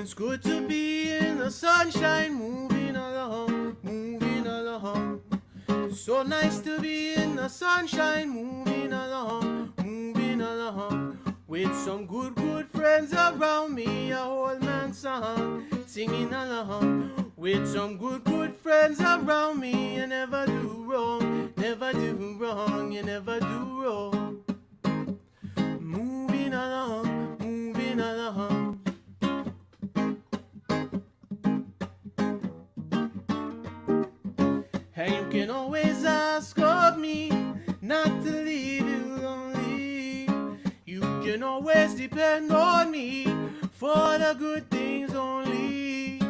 It's good to be in the sunshine, moving along, moving along. So nice to be in the sunshine, moving along, moving along. With some good friends around me, a old man song, singing along. With some good friends around me, you never do wrong, never do wrong, you never do wrong. Moving along, moving along. And you can always ask of me not to leave you lonely. You can always depend on me for the good things only.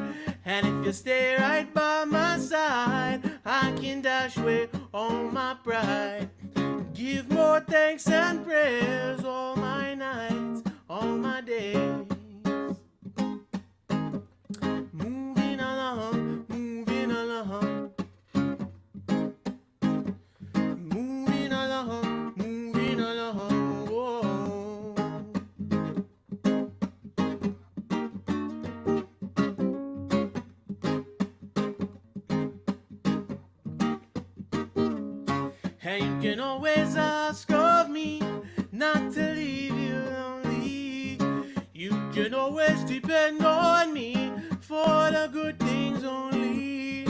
And if you stay right by my side, I can dash away all my pride. Give more thanks and prayers all my nights, all my days. Moving along, moving along. Moving along, moving along. Whoa. And you can always ask of me not to leave you lonely. You can always depend on me for the good things only.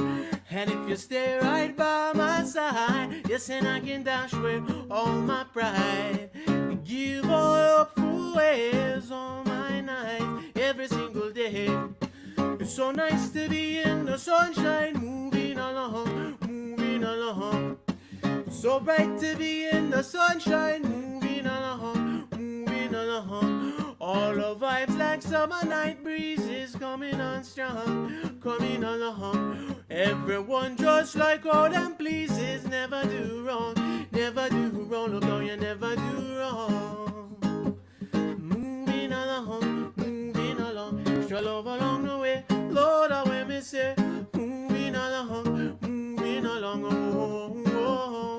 And if you stay right by my side, yes, and I can dash away all my pride. Give all up for ways all my nights, every single day. It's so nice to be in the sunshine, moving along, moving along. So bright to be in the sunshine, moving along, moving along. All the vibes like summer night breezes coming on strong, coming along. Everyone just like all them pleases, never do wrong, never do wrong. Look how you never do wrong. Moving along, moving along. Extra love along the way, Lord, I will me say. Moving along, moving along. Oh, oh, oh.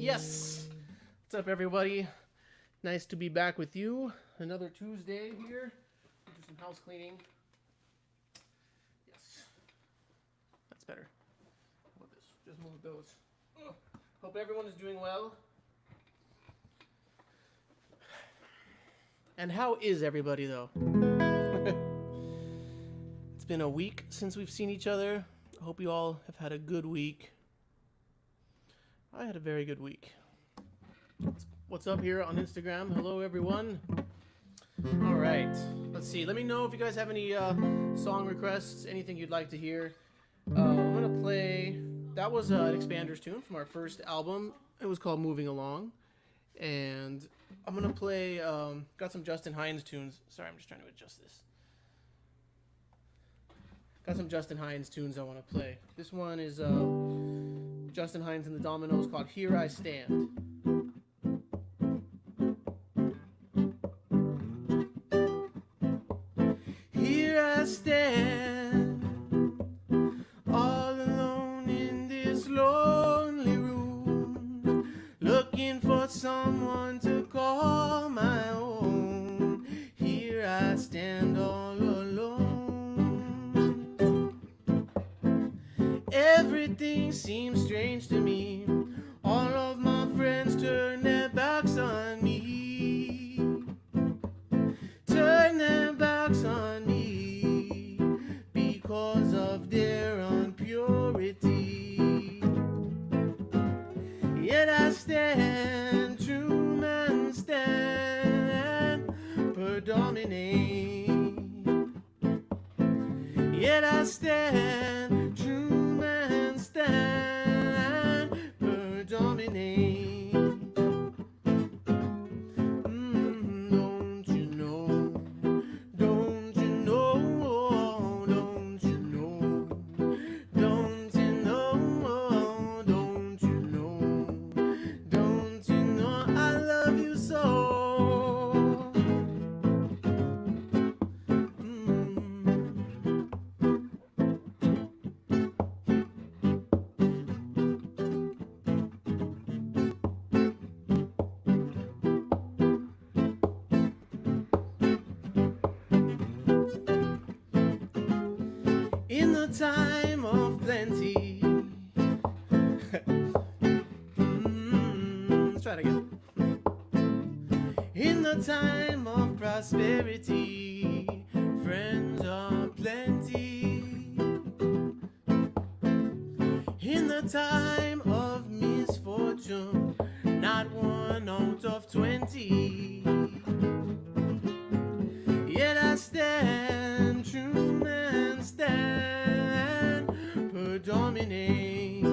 Yes! What's up, everybody? Nice to be back with you. Another Tuesday here. Do some house cleaning. Yes. That's better. How about this? Just move those. Ugh. Hope everyone is doing well. And how is everybody, though? It's been a week since we've seen each other. I hope you all have had a good week. I had a very good week. What's up here on Instagram? Hello, everyone. All right. Let's see. Let me know if you guys have any song requests, anything you'd like to hear. I'm going to play... That was an Expanders tune from our first album. It was called Moving Along. And I'm going to play... got some Justin Hines tunes. Sorry, I'm just trying to adjust this. Got some Justin Hines tunes I want to play. This one is... Justin Hines and the Dominoes called Here I Stand. Here I stand, all alone in this lonely room, looking for someone to call my own. Here I stand all alone. Everything seems strange to me. All of my friends turn their backs on me. Turn their backs on me because of their impurity. Yet I stand, true man stand, predominate. Yet I stand, true man stand, predominate. Don't you know? Don't you know? Don't you know? Don't you know? Don't you know? Don't you know I love you so? the time of plenty. Let's try it again. In the time of prosperity, friends are plenty. In the time of misfortune, not 1 out of 20. Yet I stand true and stand predominate.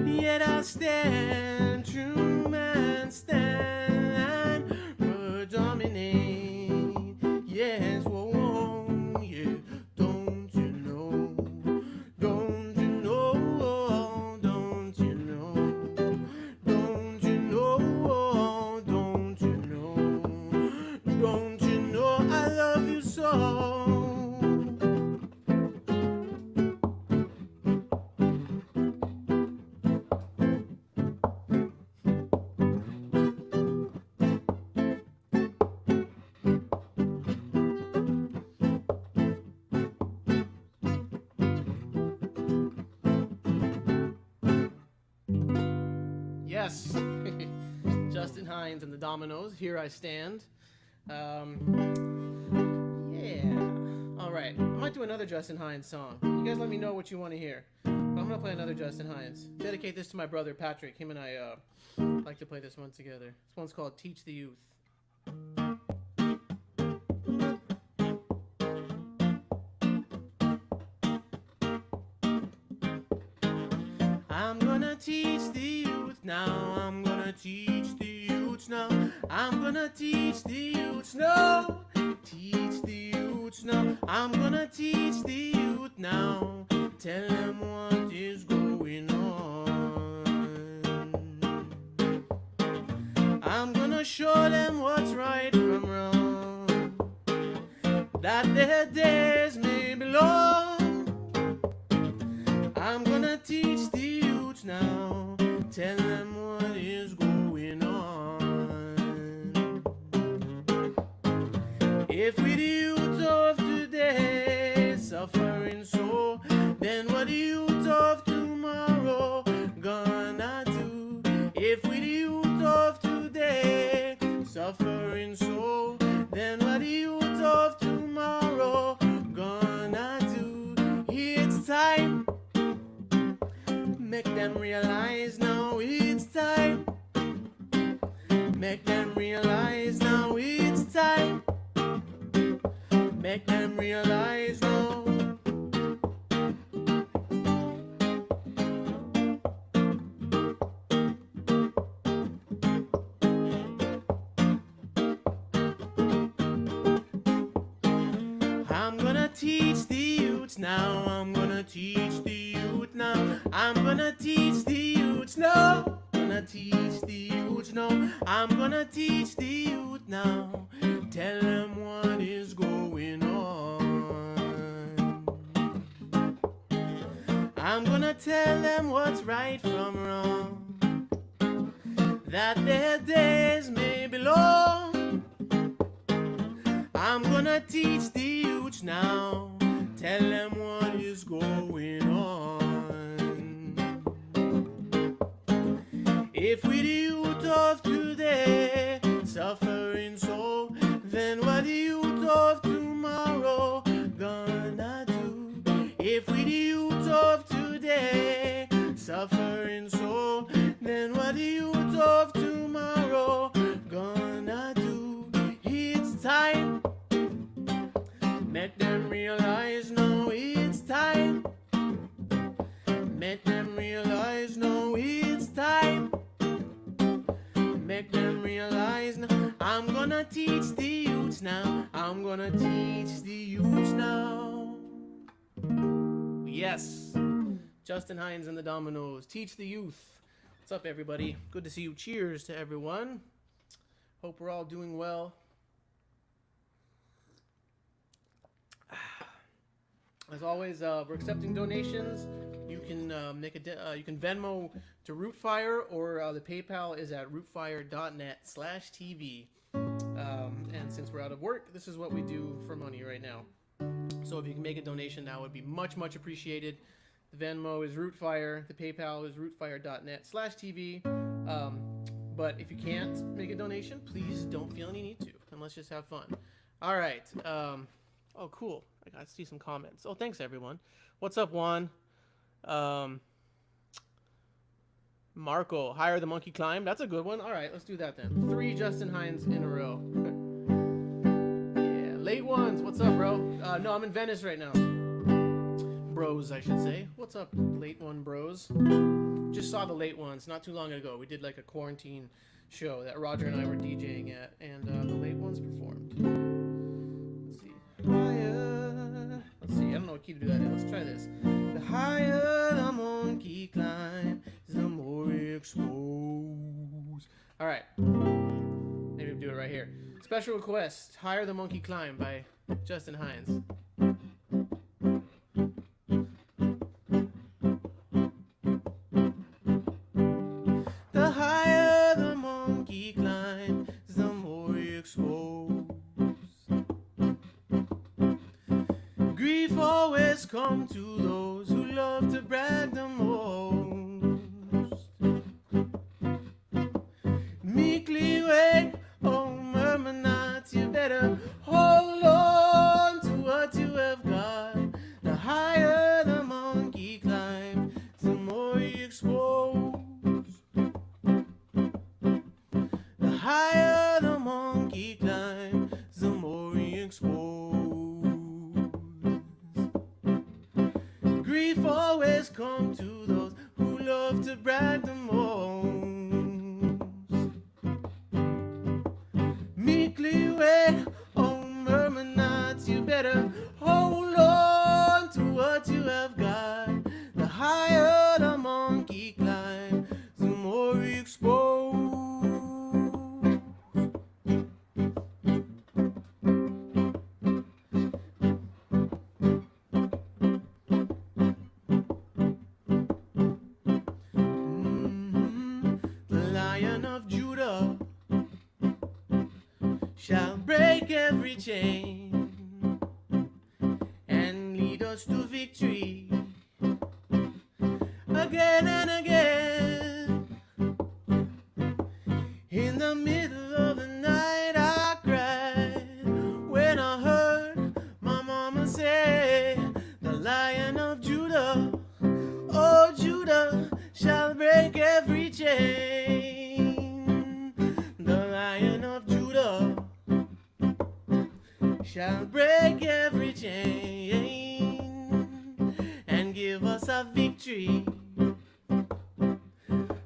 Yet I stand true and stand predominate. Yes, whoa, whoa, yeah. Don't you know? Don't you know? Don't you know? Don't you know? Don't you know? Don't you know I love you so? Yes, Justin Hines and the Dominoes. Here I stand. Yeah. All right. I might do another Justin Hines song. You guys let me know what you want to hear. But I'm gonna play another Justin Hines. Dedicate this to my brother Patrick. Him and I like to play this one together. This one's called "Teach the Youth." I'm gonna teach the youth now. I'm gonna teach the youth now. I'm gonna teach the youth now. Teach the youth now. I'm gonna teach the youth now. Tell them what is going on. I'm gonna show them what's right from wrong. That their days may be long. I'm gonna teach the youth now. Tell them what is going on. If we the youth of today suffering so, then what the youth of tomorrow gonna do? If we the youth of today suffering so, then what the youth of tomorrow gonna do? It's time. Make them realize now it's time. Make them realize now it's time. Make them realize now. I'm gonna teach the youth now. I'm gonna teach the youth now. I'm gonna teach the youth now. Gonna teach the youth now. I'm gonna teach the youth now. Tell them what is going on. I'm gonna tell them what's right from wrong. That their days may be long. I'm gonna teach the youth now. Tell them what is going on. If we the youth of today suffering so, then what the youth of tomorrow gonna do? If we the youth of today suffering so, then what the youth of tomorrow gonna do? It's time. Make them realize now it's time. Make them realize now it's time. Make them realize now. I'm gonna teach the youths now. I'm gonna teach the youths now. Yes. Justin Hines and the Dominoes. Teach the youth. What's up, everybody? Good to see you. Cheers to everyone. Hope we're all doing well. As always, we're accepting donations. You can you can Venmo to Rootfire, or the PayPal is at rootfire.net/TV. And since we're out of work, this is what we do for money right now. So So if you can make a donation, that would be much, much appreciated. The Venmo is Rootfire. The PayPal is rootfire.net/TV. But if you can't make a donation, please don't feel any need to, and let's just have fun. All right. Oh, cool. I got to see some comments. Oh, thanks, everyone. What's up, Juan? Marco, higher the monkey climb. That's a good one. All right, let's do that then. 3 Justin Hines in a row. Yeah, late ones. What's up, bro? No, I'm in Venice right now. Bros, I should say. What's up, late one bros? Just saw the late ones not too long ago. We did like a quarantine show that Roger and I were DJing at, and the late ones performed. Let's see. Higher. Let's see. I don't know what key to do that in. Let's try this. The higher the monkey climb, the more exposed. All right. Maybe we'll do it right here. Special request: Higher the Monkey Climb by Justin Hines. The higher the monkey climbs, the more exposed. Grief always comes to those who love to brag the most. Meekly wait, oh murmur not, you better hold on to what you have got. The higher the monkey climbs, the more he exposed. The higher the monkey climbs, the more he exposed. Grief always comes to those who love to brag the most. Meekly wait, oh murmur not, you better hold on to what you have got. The higher the monkey climbs, the more he exposed. The Lion of Judah shall break every chain and lead us to victory again and again. In the middle of the night I cried when I heard my mama say, the Lion of Judah, oh Judah, shall break every chain. The Lion of Judah shall break every chain and give us a victory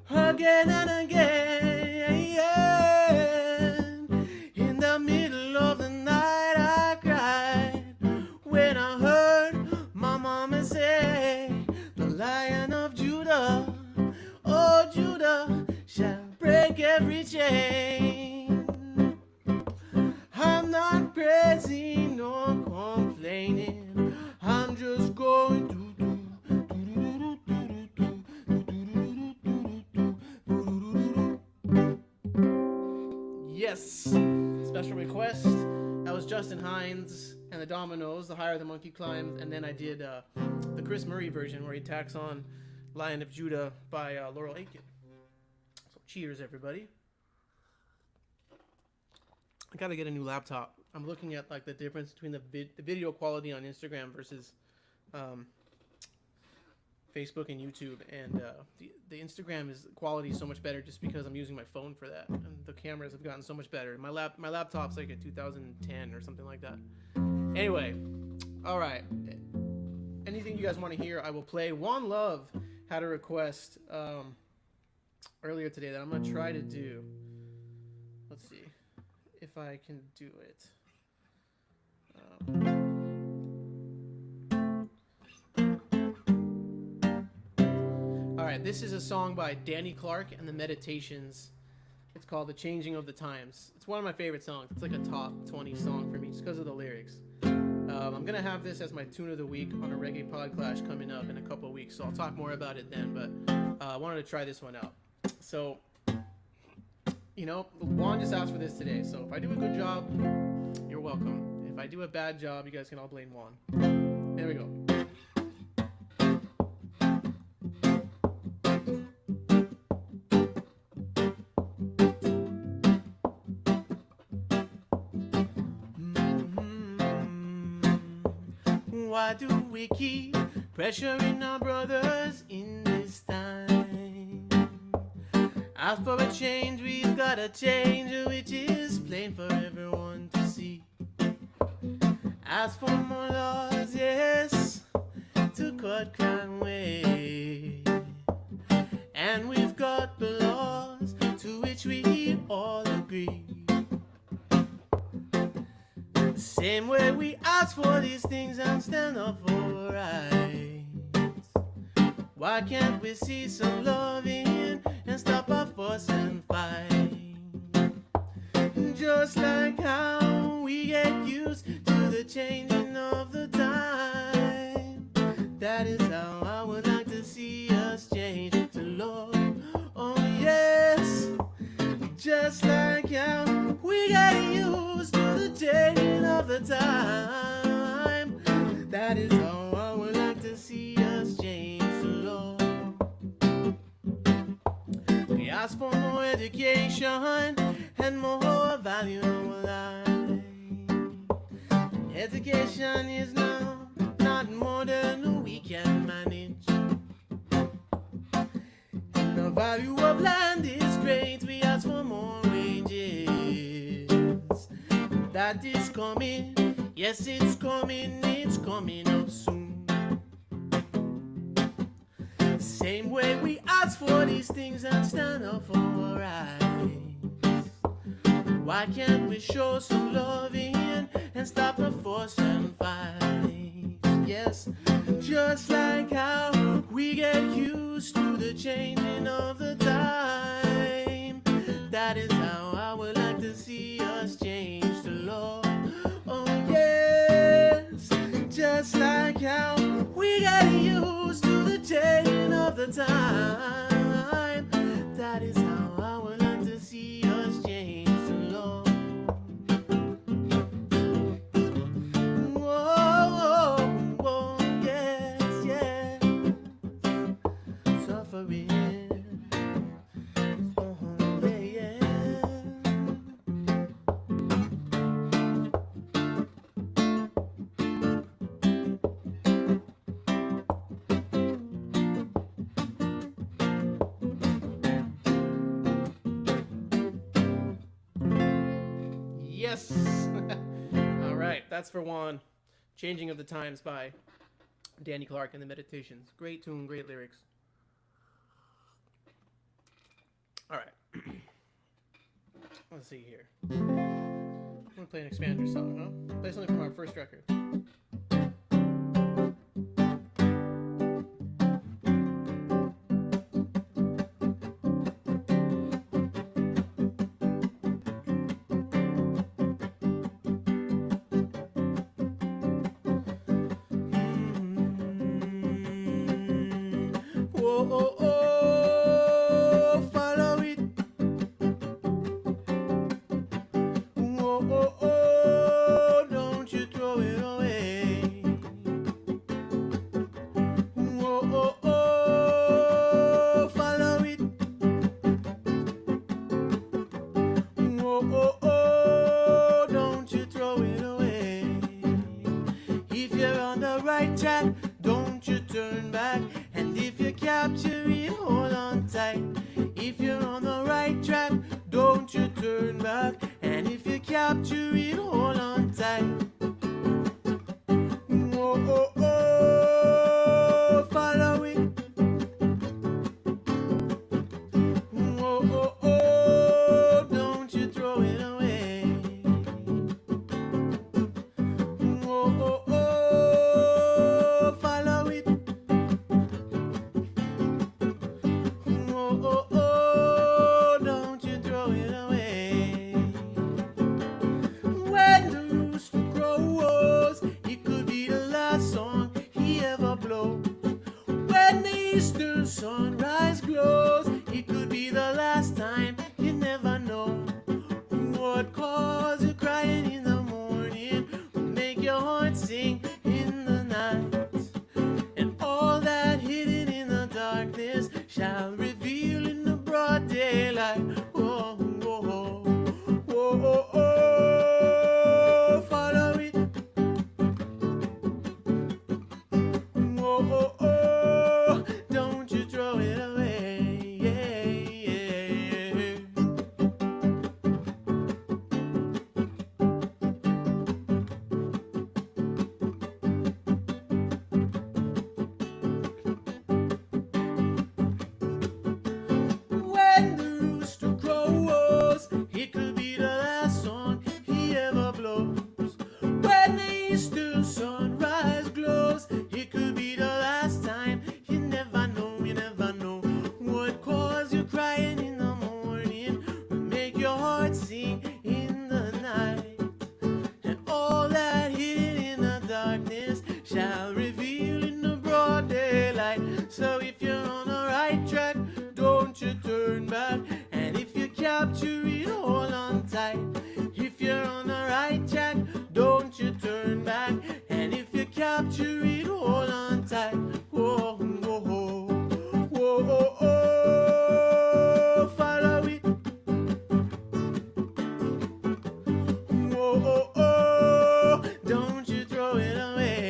again and again. In the middle of the night I cried when I heard my mama say, the Lion of Judah, oh Judah, shall break every chain. I'm not praising nor complaining, I'm just going to yes, special request. That was Justin Hines and the Dominoes, The Higher the Monkey Climbs, and then I did the Chris Murray version where he tacks on Lion of Judah by Laurel Aitken. So cheers, everybody. I gotta get a new laptop. I'm looking at like the difference between the video quality on Instagram versus Facebook and YouTube, and the Instagram quality is so much better just because I'm using my phone for that, and the cameras have gotten so much better. My laptop's like a 2010 or something like that. Anyway, all right. Anything you guys want to hear, I will play. One Love had a request earlier today that I'm gonna try to do. Let's see if I can do it. All right, this is a song by Danny Clark and the Meditations. It's called The Changing of the Times. It's one of my favorite songs. It's like a top 20 song for me just because of the lyrics. I'm going to have this as my tune of the week on a Reggae Podclash coming up in a couple of weeks, so I'll talk more about it then, but I wanted to try this one out. So, you know, Juan just asked for this today, so if I do a good job, you're welcome. If I do a bad job, you guys can all blame Juan. Here we go. Why do we keep pressuring our brothers in this time? Ask for a change, we've got a change, which is plain for everyone to see. Ask for more laws, yes, to cut crime away. And we've got the laws to which we all agree. Same way we ask for these things and stand up for rights. Why can't we see some loving and stop our fuss and fight? Just like how we get used to the changing of the time, that is how I would like to see us change to love. Oh yes, just like how we get used to the changing of the time, that is how I would like to see us change to love. We ask for more education and more value in our life. Education is now not more than we can manage. And the value of land is great, we ask for more wages. That is coming, yes it's coming up soon. Same way we ask for these things and stand up for our rights. Why can't we show some loving and stop the fuss and fight? Yes, just like how we get used to the changing of the time, that is how I would like to see us change to love. Oh yes, just like how we get used to the changing of the time, that is how I would like to see us change to love. Whoa, whoa, whoa, yes, yes, suffering. Yes! Alright, that's for Juan. Changing of the Times by Danny Clark and the Meditations. Great tune, great lyrics. Alright. Let's see here. I'm gonna play an Expander song, huh? Play something from our first record. Don't you turn back, and if you capture it, hold on tight. If you're on the right track, don't you turn back, and if you capture it, hold on tight. Oh, oh, oh, follow it. Oh, oh, oh, don't you throw it away. Oh, oh, oh, follow it. shall reveal in the broad daylight. So if you're on the right track, don't you turn back. And if you capture it, hold on tight. If you're on the right track, don't you turn back. And if you capture it, hold on tight. Whoa, whoa, whoa, whoa, whoa, whoa. Follow it. Whoa, oh, oh. Don't you throw it away.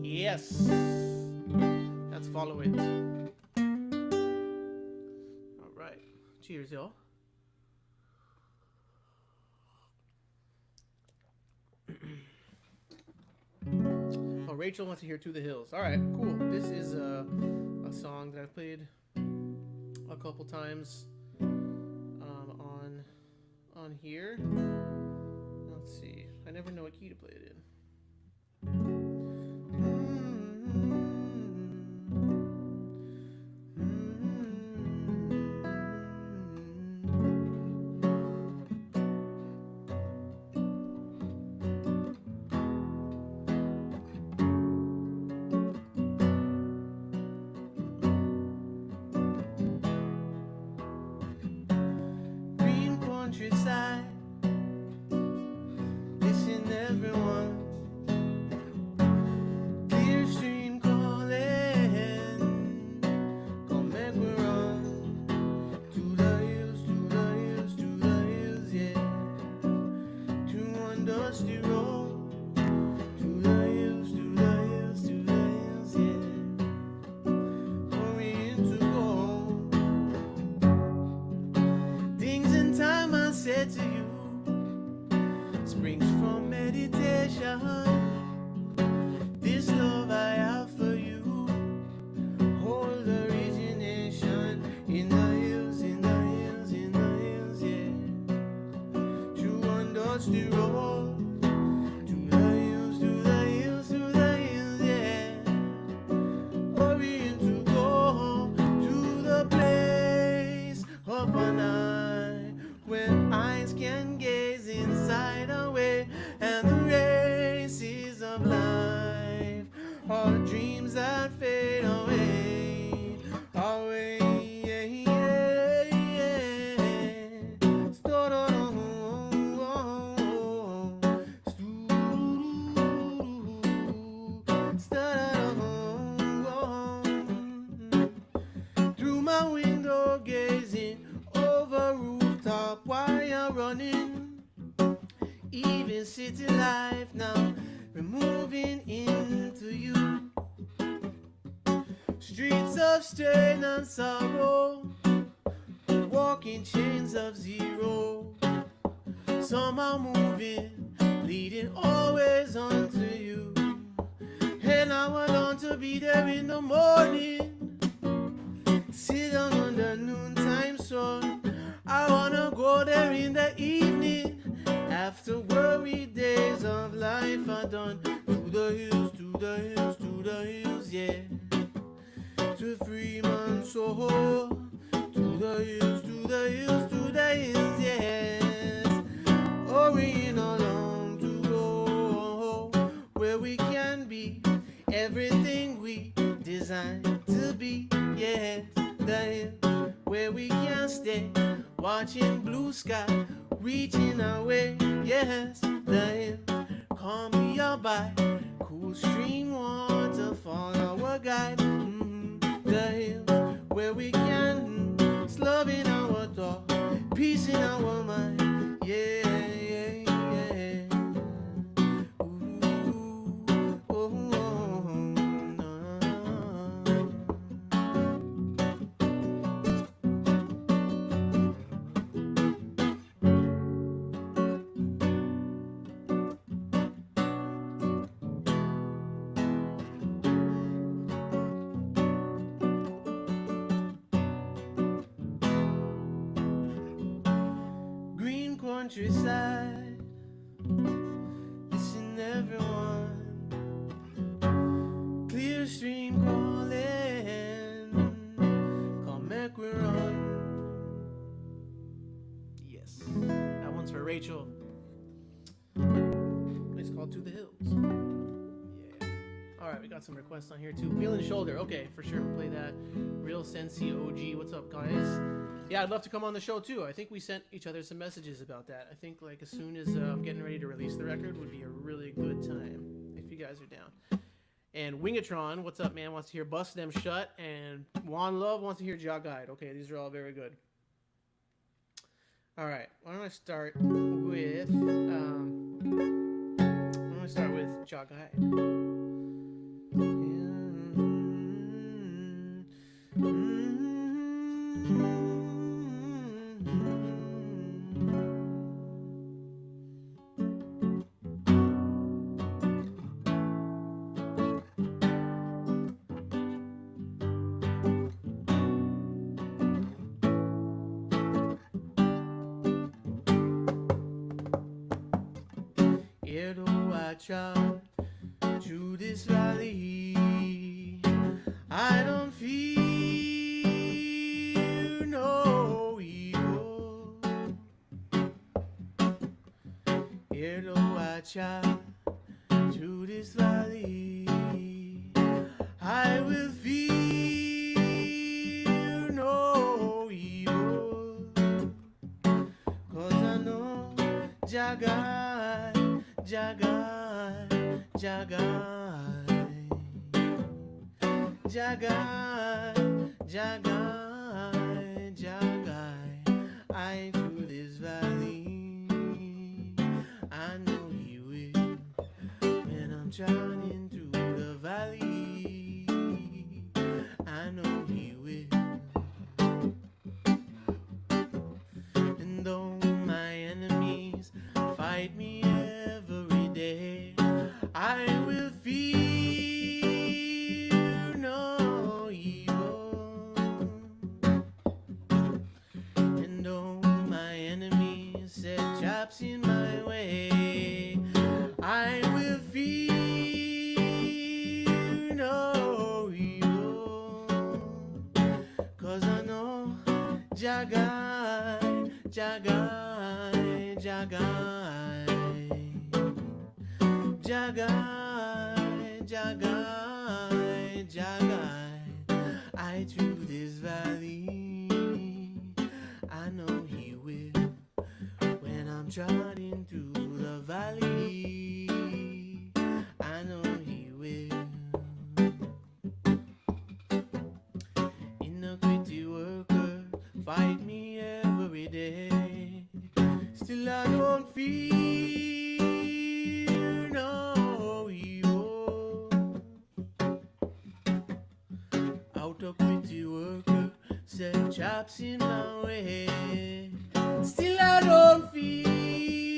Yes. Let's follow it. All right. Cheers, y'all. Oh, Rachel wants to hear To the Hills. All right, cool. This is a song that I've played a couple times on here. Let's see. I never know what key to play it in. Green countryside, listen everyone. Clear stream calling, come make we run to the hills, to the hills, to the hills, yeah. To one dusty road, to the hills, to the hills, to the hills, yeah. Hurrying to go. Things in time I said to you springs from meditation. This love I have for you, hold origination in the hills, in the hills, in the hills, yeah. To one dusty road, to the hills, to the hills, to the hills, yeah. Hurrying to go to the place up on high, where eyes can gaze inside away, and the races of life are dreams that fade away, away, yeah, yeah, yeah. Through my window gazing over rooftop while you're running. Even city life now, we're moving into you. Streets of strain and sorrow, walking chains of zero. Some are moving, leading always onto you. And I want on to be there in the morning. Sit down under noontime sun. I wanna go there in the evening, after worry days of life are done. To the hills, to the hills, to the hills, yeah. To free man's soul. To the hills, to the hills, to the hills, yes. Hurrying along to go where we can be everything we designed to be, yes. The hills where we can stay, watching blue sky, reaching our way, yes. The hills, call me your bite, cool stream waterfall, our guide. The hills where we can, love in our thought, peace in our mind, yeah, yeah, yeah. Ooh, oh, oh, no. Green countryside, listen everyone. we got some requests on here too. Wheel and Shoulder. Okay, for sure, we'll play that. Real Sensi OG. What's up, guys? Yeah, I'd love to come on the show too. I think we sent each other some messages about that. I think like as soon as I'm getting ready to release the record would be a really good time if you guys are down. And Wingatron, what's up, man? Wants to hear Bust Them Shut. And Juan Love wants to hear Ja Guide. Okay, these are all very good. All right, why don't I start with Ja Guide. Out to this valley, I don't feel no evil. Hello, watch out to this valley, I will feel no evil, 'cause I know Ja Guide, Ja Guide, Ja Guide, Ja Guide, Ja Guide, Ja Guide. I through this valley, I know He will. When I'm trotting through the valley, I know He will. And though my enemies fight me every day, I will fear no evil. And though my enemies set traps in my way, I will fear no evil. 'Cause I know Ja Guide, Ja Guide, Ja Guide, Ja Guide, Ja Guide, Ja Guide. I through this valley, I know He will. When I'm trotting through the valley, I know He will. Iniquity worker fight me every day, still I don't fear no evil. Out of pity worker set traps in my way, still I don't fear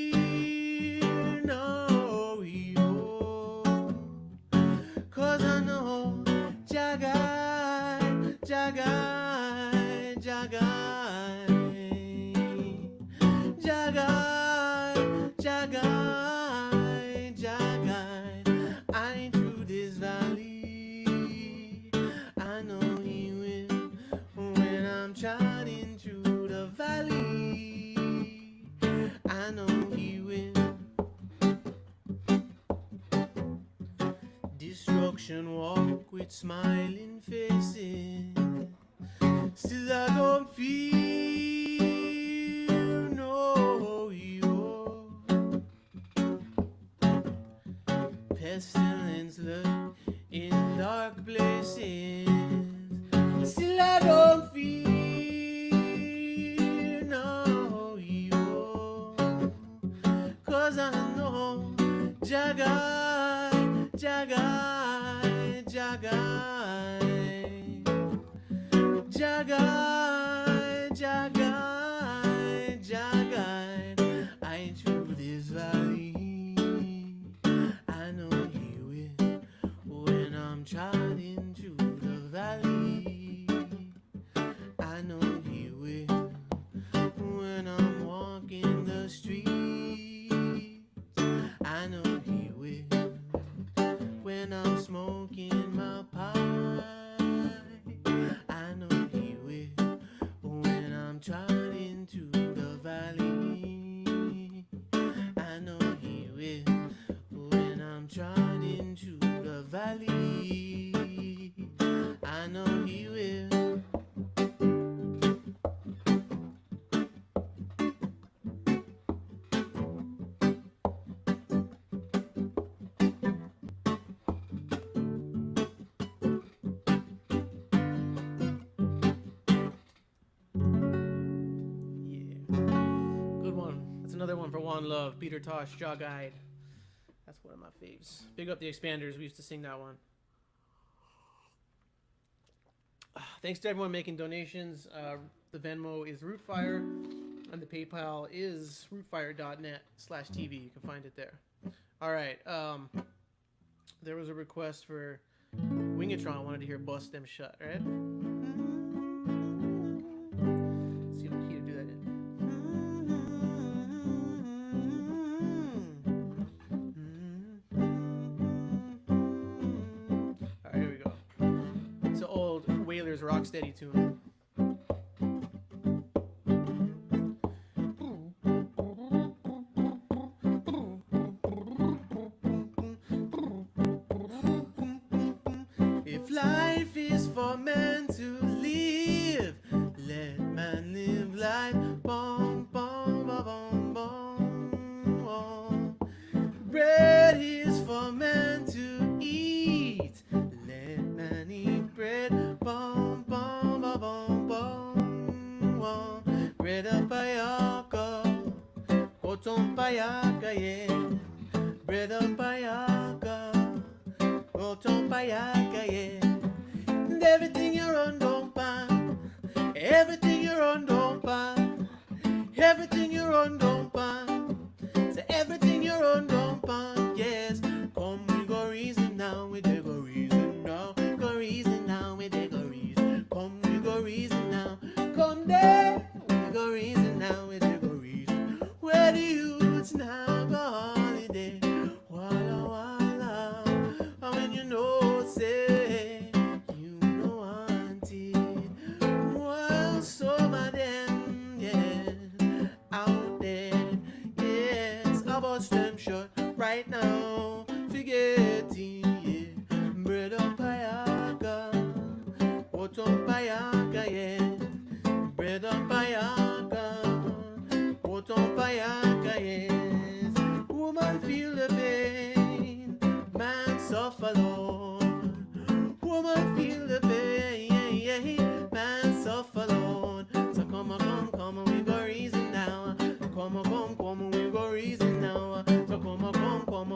no evil. 'Cause I know Ja Guide, Ja Guide, Ja Guide, Ja Guide, Ja Guide, Ja Guide. I through this valley, I know He will. When I'm trotting through the valley, I know He will. Destruction walk with smiling faces, still I don't fear no evil. Pestilence lurk in dark places, still I don't fear no evil. 'Cause I know Ja Guide, Ja Guide, Ja Guide, Ja Guide, Ja Guide, Ja Guide. I through this valley, I know He will. When I'm trotting through the valley, I know He will. When I'm walking the streets, I know He will. When I'm smoking my pipe, I know He will. When I'm trotting through the valley, I know He will. When I'm trotting through the valley, valley. I know he will. Another one for One Love, Peter Tosh, Jaw Guide. That's one of my faves. Big up the Expanders. We used to sing that one. Thanks to everyone making donations. The Venmo is Rootfire, and the PayPal is rootfire.net/TV. You can find it there. All right. There was a request for Wingatron. I wanted to hear Bust Them Shut, right? Let's see what key to do that in. Rocksteady tune. If life is for man to live, let man live life. Bom, bom, bom, bom, bom. Bread is for man to eat, let man eat bread. Bom, bom, bom, bom, bom. Bread up ayaka, cotton payaka, yeah. Bread up ayaka, cotton payaka, yeah. And everything you're on, don't pan. Everything you're on, don't pan. Everything you're on, don't pan. So everything you're on, don't pan, yes. Come, we go reason now, we dey go reason now. Go reason now, we dey go reason. Come, we go reason now. Come there, we go reason now, we dey go reason. Where the youths now go holiday. Walla walla. And when you know, say, you know auntie. Well, some of them, yeah, out there, yes, I bust them shut right now. Forgetting, yeah, bread up ayaka, cotton payaka, yeah, bread up ayaka, cotton payaka, yes. Woman feel the pain, man suffer alone. Woman feel the pain, yeah, yeah, man suffer alone. So come on, we go reason now. Come on, we go reason now. So come on,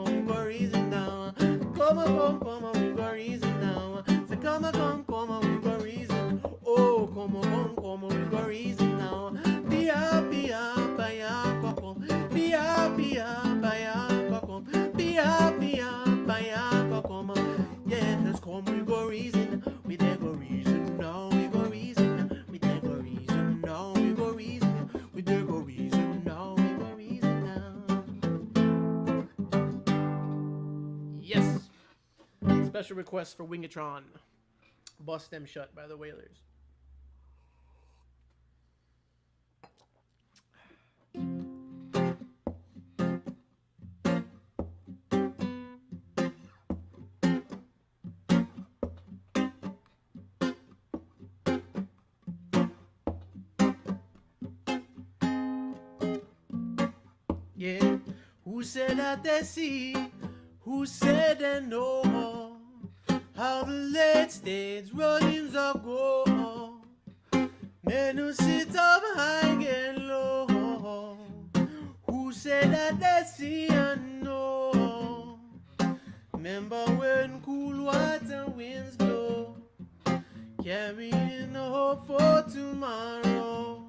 we go reason now. Come on, we go reason now. So come on, we go reason. Oh, come on, we go reason now. Be happy, come. Be happy, come. Be happy, come. Yes, come, we go reason. We there go reason now. We go reason. We there go reason now. We go reason. We there go reason now. We go reason now. Yes. Special request for Wingatron. Bust Them Shut by the Wailers. Yeah, who said that they see? Who said they know how the late stage runnings are go? Men who sit up high get low. Who said that they see and know? Remember when cool water winds blow, carrying hope for tomorrow.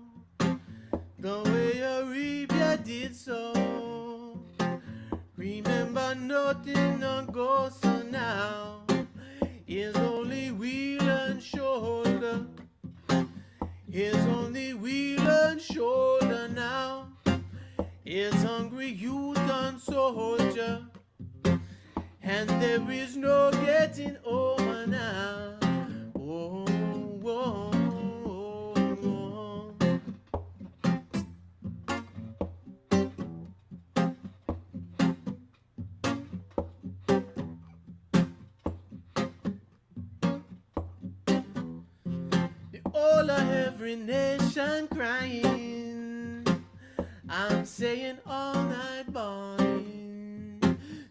The way you reap, you did so. Remember, nothing no goes so now. It's only wheel and shoulder. It's only wheel and shoulder now. It's hungry youth and soldier. And there is no getting over now. Oh, oh, oh. all of every nation crying. I'm saying all night bawling.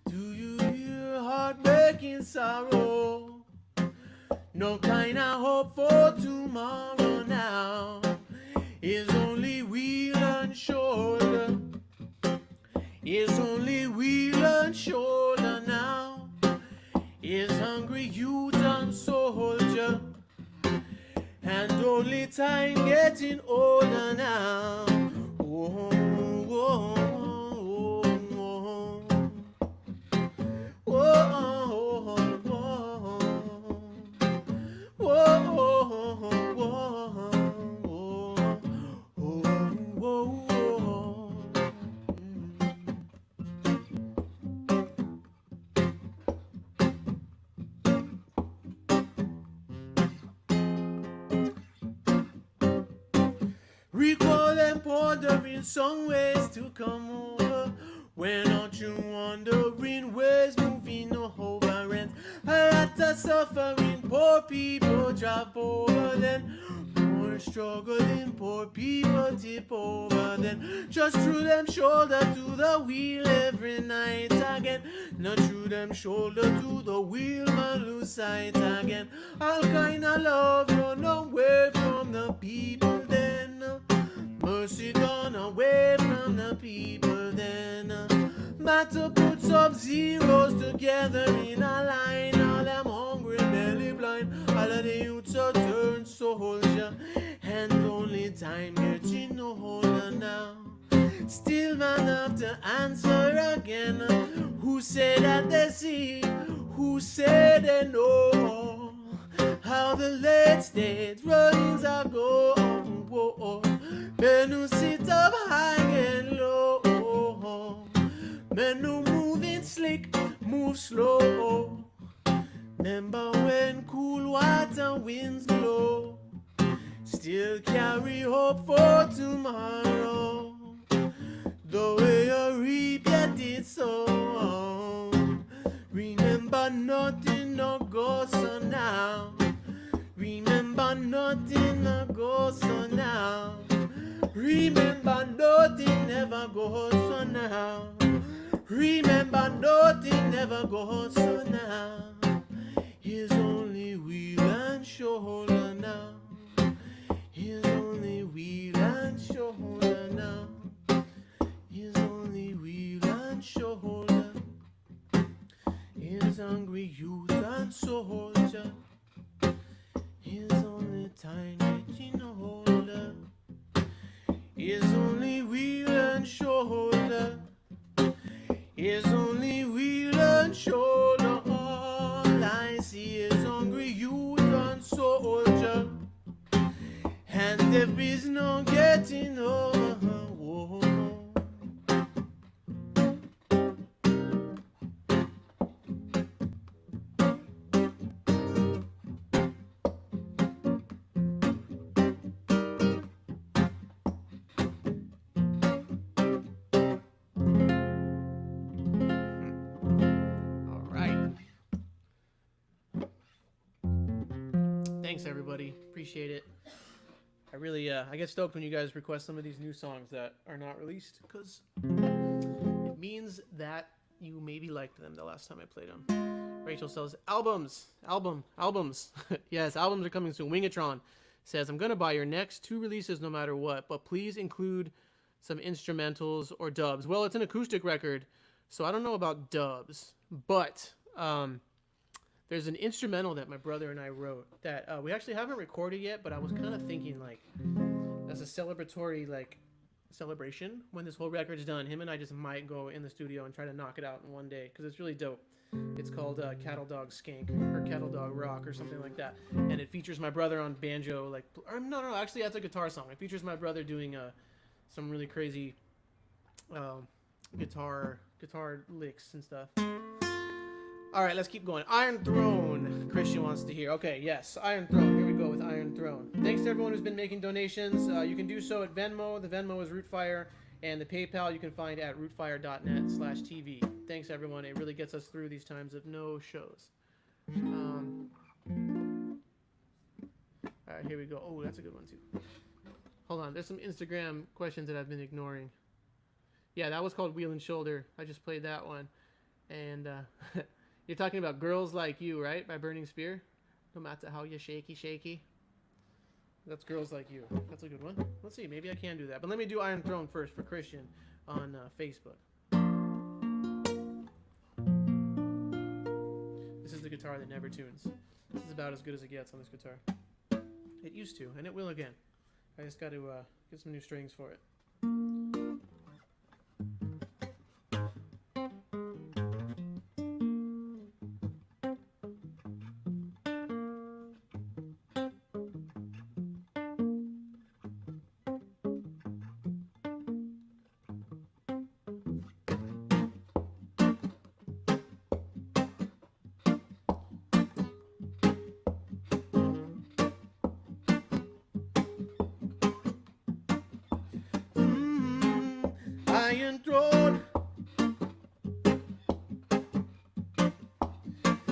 Do you hear heartbreaking sorrow? No kind of hope for tomorrow now. Is only wheel and shoulder. Is only wheel and shoulder now. Is hungry youth and soldier. And only time getting older now. Oh, oh, oh, oh, oh, oh, recall and pondering some ways to come over. When aren't you wondering where's moving over and a lot of suffering, poor people drop over then. More struggling, poor people tip over then. Just through them shoulder to the wheel every night again. Not through them shoulder to the wheel, man lose sight again. All kind of love run away from the people then. Mercy gone away from the people then. Matter put some zeros together in a line. All them hungry, belly blind. All of the youths are turned soldier. And only time getting no older now. Still man have to answer again. Who say that they see? Who say they know? How the late state runnings are go. Men who sit up high and low. Men who moving slick, move slow. Remember when cool water winds blow. Still carry hope for tomorrow. The way you reap, you did so. Remember nothing no goes on now. Remember nothing no goes on now. Remember nothing never goes on now. Remember nothing never goes on now. Here's only wheel and shoulder now. Here's only wheel and shoulder now. Here's only wheel and shoulder. Here's hungry youth and soldier. Here's only time getting older. Here's only wheel and shoulder. Here's only wheel and shoulder. All I see is hungry youth and soldier. And there is no getting over. Whoa. Thanks everybody, appreciate it. I really I get stoked when you guys request some of these new songs that are not released, because it means that you maybe liked them the last time I played them. Rachel says albums. Yes, albums are coming soon. Wingatron says, I'm gonna buy your next 2 releases no matter what, but please include some instrumentals or dubs. Well, it's an acoustic record, so I don't know about dubs, but there's an instrumental that my brother and I wrote that we actually haven't recorded yet, but I was kind of thinking, like, as a celebratory, like, celebration when this whole record's done, him and I just might go in the studio and try to knock it out in one day, because it's really dope. It's called Cattle Dog Skank or Cattle Dog Rock or something like that, and it features my brother on banjo, like, or no, actually that's a guitar song. It features my brother doing some really crazy guitar licks and stuff. All right, let's keep going. Iron Throne, Christian wants to hear. Okay, yes, Iron Throne. Here we go with Iron Throne. Thanks to everyone who's been making donations. You can do so at Venmo. The Venmo is Rootfire, and the PayPal you can find at rootfire.net/TV. Thanks, everyone. It really gets us through these times of no shows. All right, here we go. Oh, that's a good one too. Hold on, there's some Instagram questions that I've been ignoring. Yeah, that was called Wheel and Shoulder. I just played that one. And you're talking about Girls Like You, right? By Burning Spear. No matter how you shaky. That's Girls Like You. That's a good one. Let's see, maybe I can do that. But let me do Iron Throne first for Christian on Facebook. This is the guitar that never tunes. This is about as good as it gets on this guitar. It used to, and it will again. I just got to get some new strings for it. Iron Throne,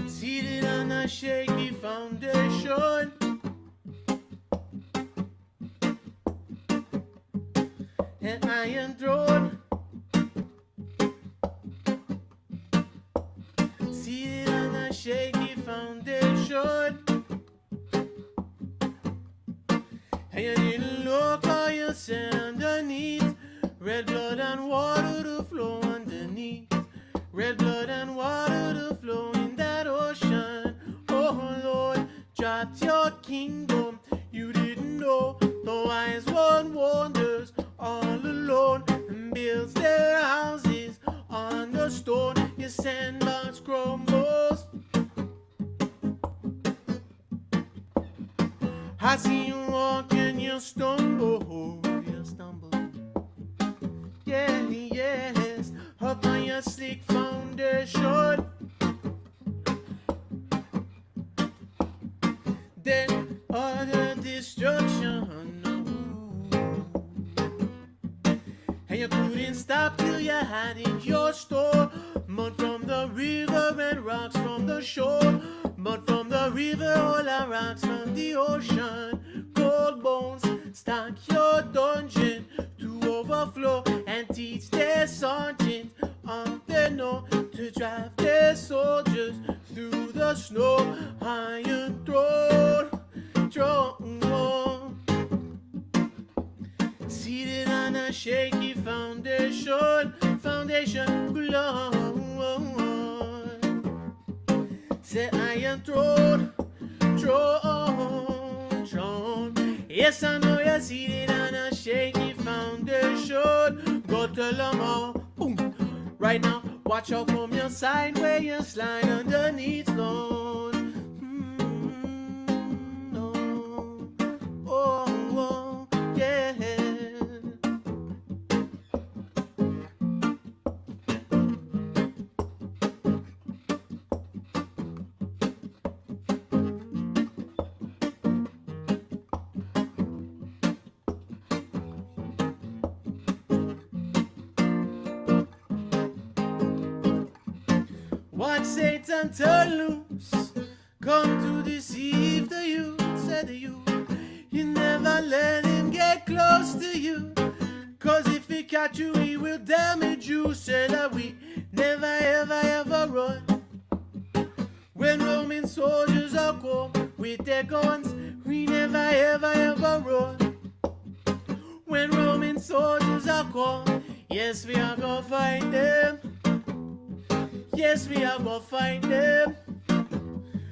seated on a shaky foundation. An Iron Throne, seated on a shaky foundation. And you didn't look how you sit underneath. Red blood and water to flow underneath. Red blood and water to flow in that ocean. Oh Lord, dropped your kingdom. You didn't know the wise one wanders all alone and builds their houses on the stone. Your sandbox crumbles. I see you walk and you stumble. You stumble. Yeah, yes, up on your slick foundation. Then utter destruction. And you couldn't stop till you had in your store. Mud from the river and rocks from the shore. Mud from the river, all the rocks from the ocean. Cold bones, stock your dungeon to overflow and teach their sergeant on their know to drive their soldiers through the snow. Iron Throne, seated on a shaky foundation, glow. Say Iron Throne. Yes, I know you're seated on a shaky foundation. Go tell them all, boom, right now. Watch out from your side where you slide underneath load. Oh, yeah. Watch Satan turn loose, come to deceive the youth, said the youth. You never let him get close to you, cause if he catch you, he will damage you, said that we never ever run. When Roman soldiers are come with their guns, we never ever run. When Roman soldiers are come, yes, we are gonna fight them. Yes, we are gonna fight them.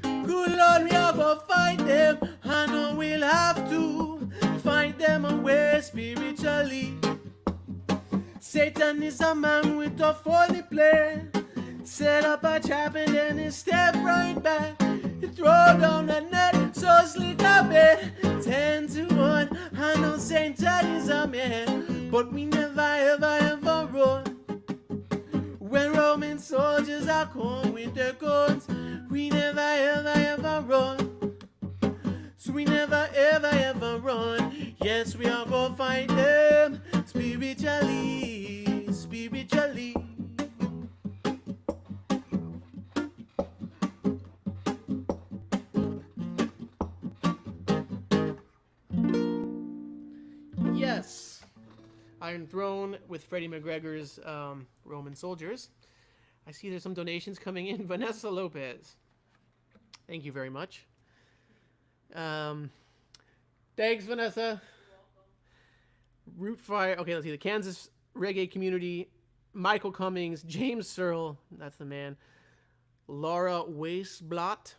Good Lord, we are gonna fight them. I know we'll have to fight them away spiritually. Satan is a man with a funny plan. Set up a trap and then he step right back. He throw down the net, so slick a bed. 10 to 1, I know Satan is a man, but we never ever run. When Roman soldiers are come with their guns, we never ever run. So we never ever run. Yes, we are gonna fight them spiritually. Yes. Iron Throne with Freddie McGregor's Roman soldiers. I see there's some donations coming in. Vanessa Lopez. Thank you very much. Thanks, Vanessa. Rootfire. Okay, let's see. The Kansas Reggae Community. Michael Cummings. James Searle. That's the man. Laura Weisblot.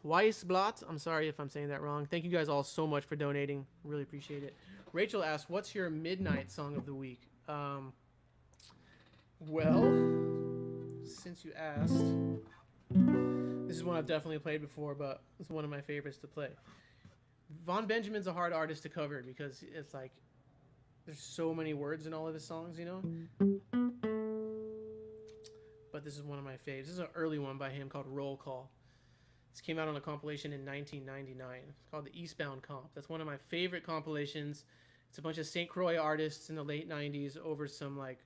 I'm sorry if I'm saying that wrong. Thank you guys all so much for donating. Really appreciate it. Rachel asked, what's your midnight song of the week? Well, since you asked, this is one I've definitely played before, but it's one of my favorites to play. Von Benjamin's a hard artist to cover because it's like there's so many words in all of his songs, you know? But this is one of my faves. This is an early one by him called Roll Call. This came out on a compilation in 1999. It's called the Eastbound Comp. That's one of my favorite compilations. It's a bunch of St. Croix artists in the late 90s over some like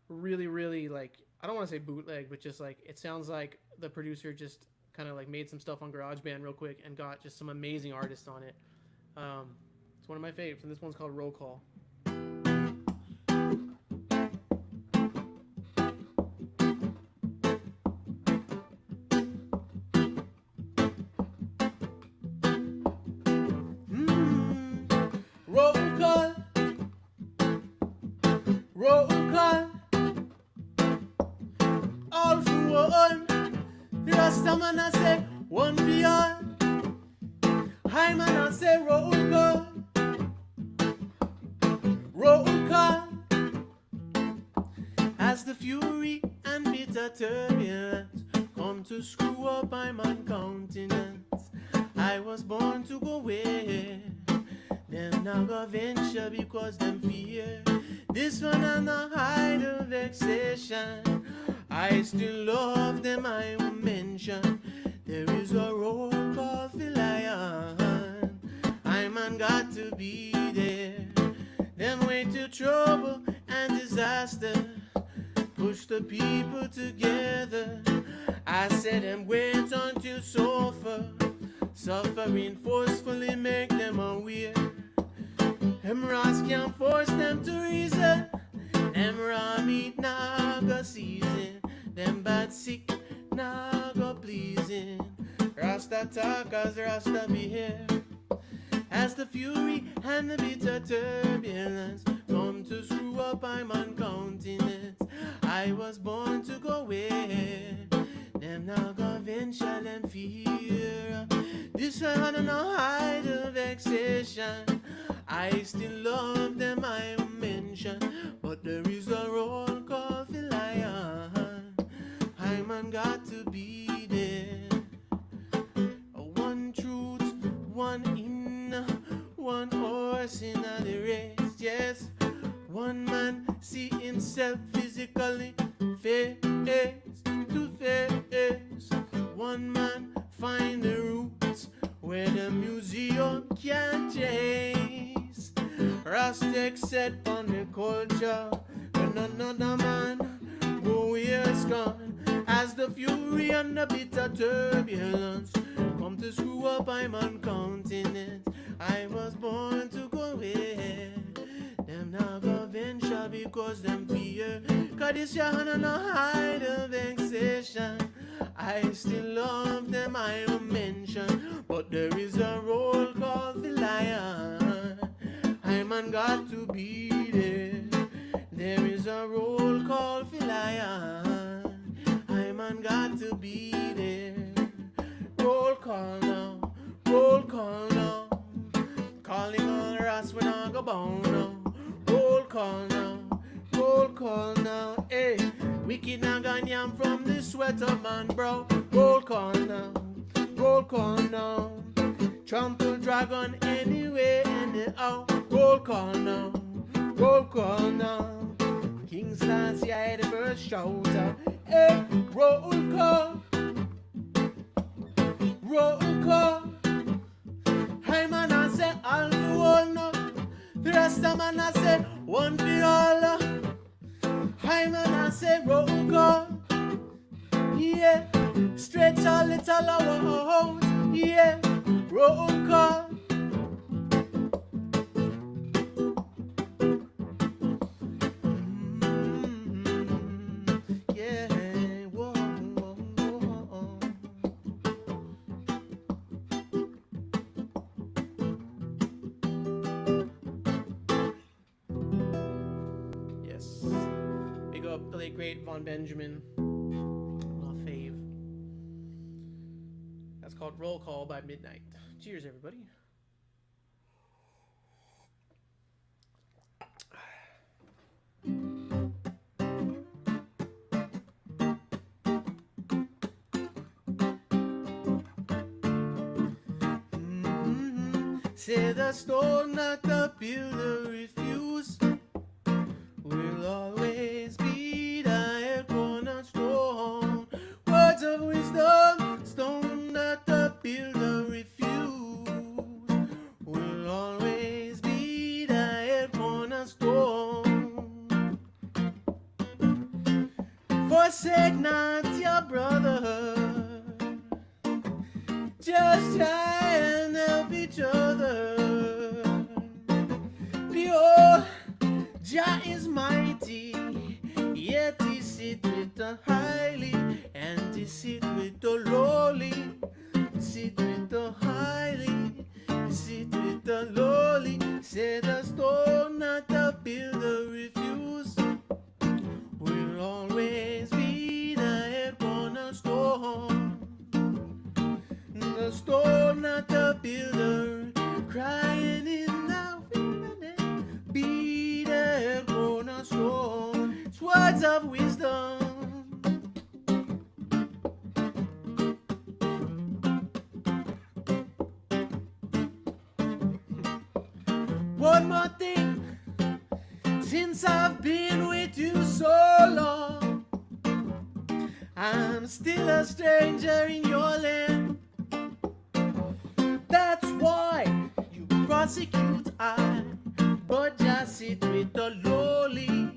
really, really like, I don't want to say bootleg, but just like, it sounds like the producer just kind of like made some stuff on GarageBand real quick and got just some amazing artists on it. It's one of my favorites, and this one's called Roll Call. Man, I say one for all. Hi, man, I say roll call. Roll call. As the fury and bitter turbulence come to screw up my man countenance, I was born to go where them now go venture because them fear. This one and a hide of vexation. I still love them, I will mention. There is a roll call for lion. I man got to be there. Them way to trouble and disaster push the people together. I said them wait until suffering forcefully make them aware. Them Ross can't force them to reason. Them raw meat now go season. Them bad sick now go pleasing. Rasta talk as Rasta behave. As the fury and the bitter turbulence come to screw up my man countenance, I was born to go where them now go venture them fear. This one and no hide of vexation. I still love them, I will mention, but there is a roll call for lion. I man got to be there. One truth, one in, one horse in the race. Yes, one man see himself physically face to face. One man find the roots where the museum can't chase. Rastek set on the culture, and another man go where it's gone. As the fury and the bitter turbulence come to screw up my man countenance, I was born to go where them now go venture because them fear. Cause this your hand and a hide of vexation. I still love them, I will mention, but there is a roll call for lion. I man got to be there. There is a roll call for lion. I man got to be there. Roll call now, roll call now. Calling on us when I go bound now. Roll call now, roll call now. Hey, wicked Naganyan from the sweater man, bro. Roll call now, roll call now. Trample dragon anyway, anyhow. Roll call now, roll call now. King's Lancy, I had the first shout out. Hey, roll call, roll call. Hey man, I say all for one now. The rest of man, I say one for all. Hey man, I say roll call. Yeah, stretch a little out. Yeah, roll call. great Von Benjamin. My fave. That's called Roll Call by Midnight. Cheers, everybody. Say the stone that the builder refused will always be the cornerstone. Words of wisdom, stone that the builder refused will always be the cornerstone. Forsake not your brother, just try and help each other. Behold, Jah is mighty, yet he sit with the highly, and he sit with the lowly. Sit with the highly, sit with the lowly. Say the stone that the builder refused will always be the head cornerstone. The stone that the builder crying in the wilderness be the cornerstone. It's words of wisdom. One more thing, since I've been with you so long, I'm still a stranger in your land. That's why you prosecute I, but just sit with the lowly,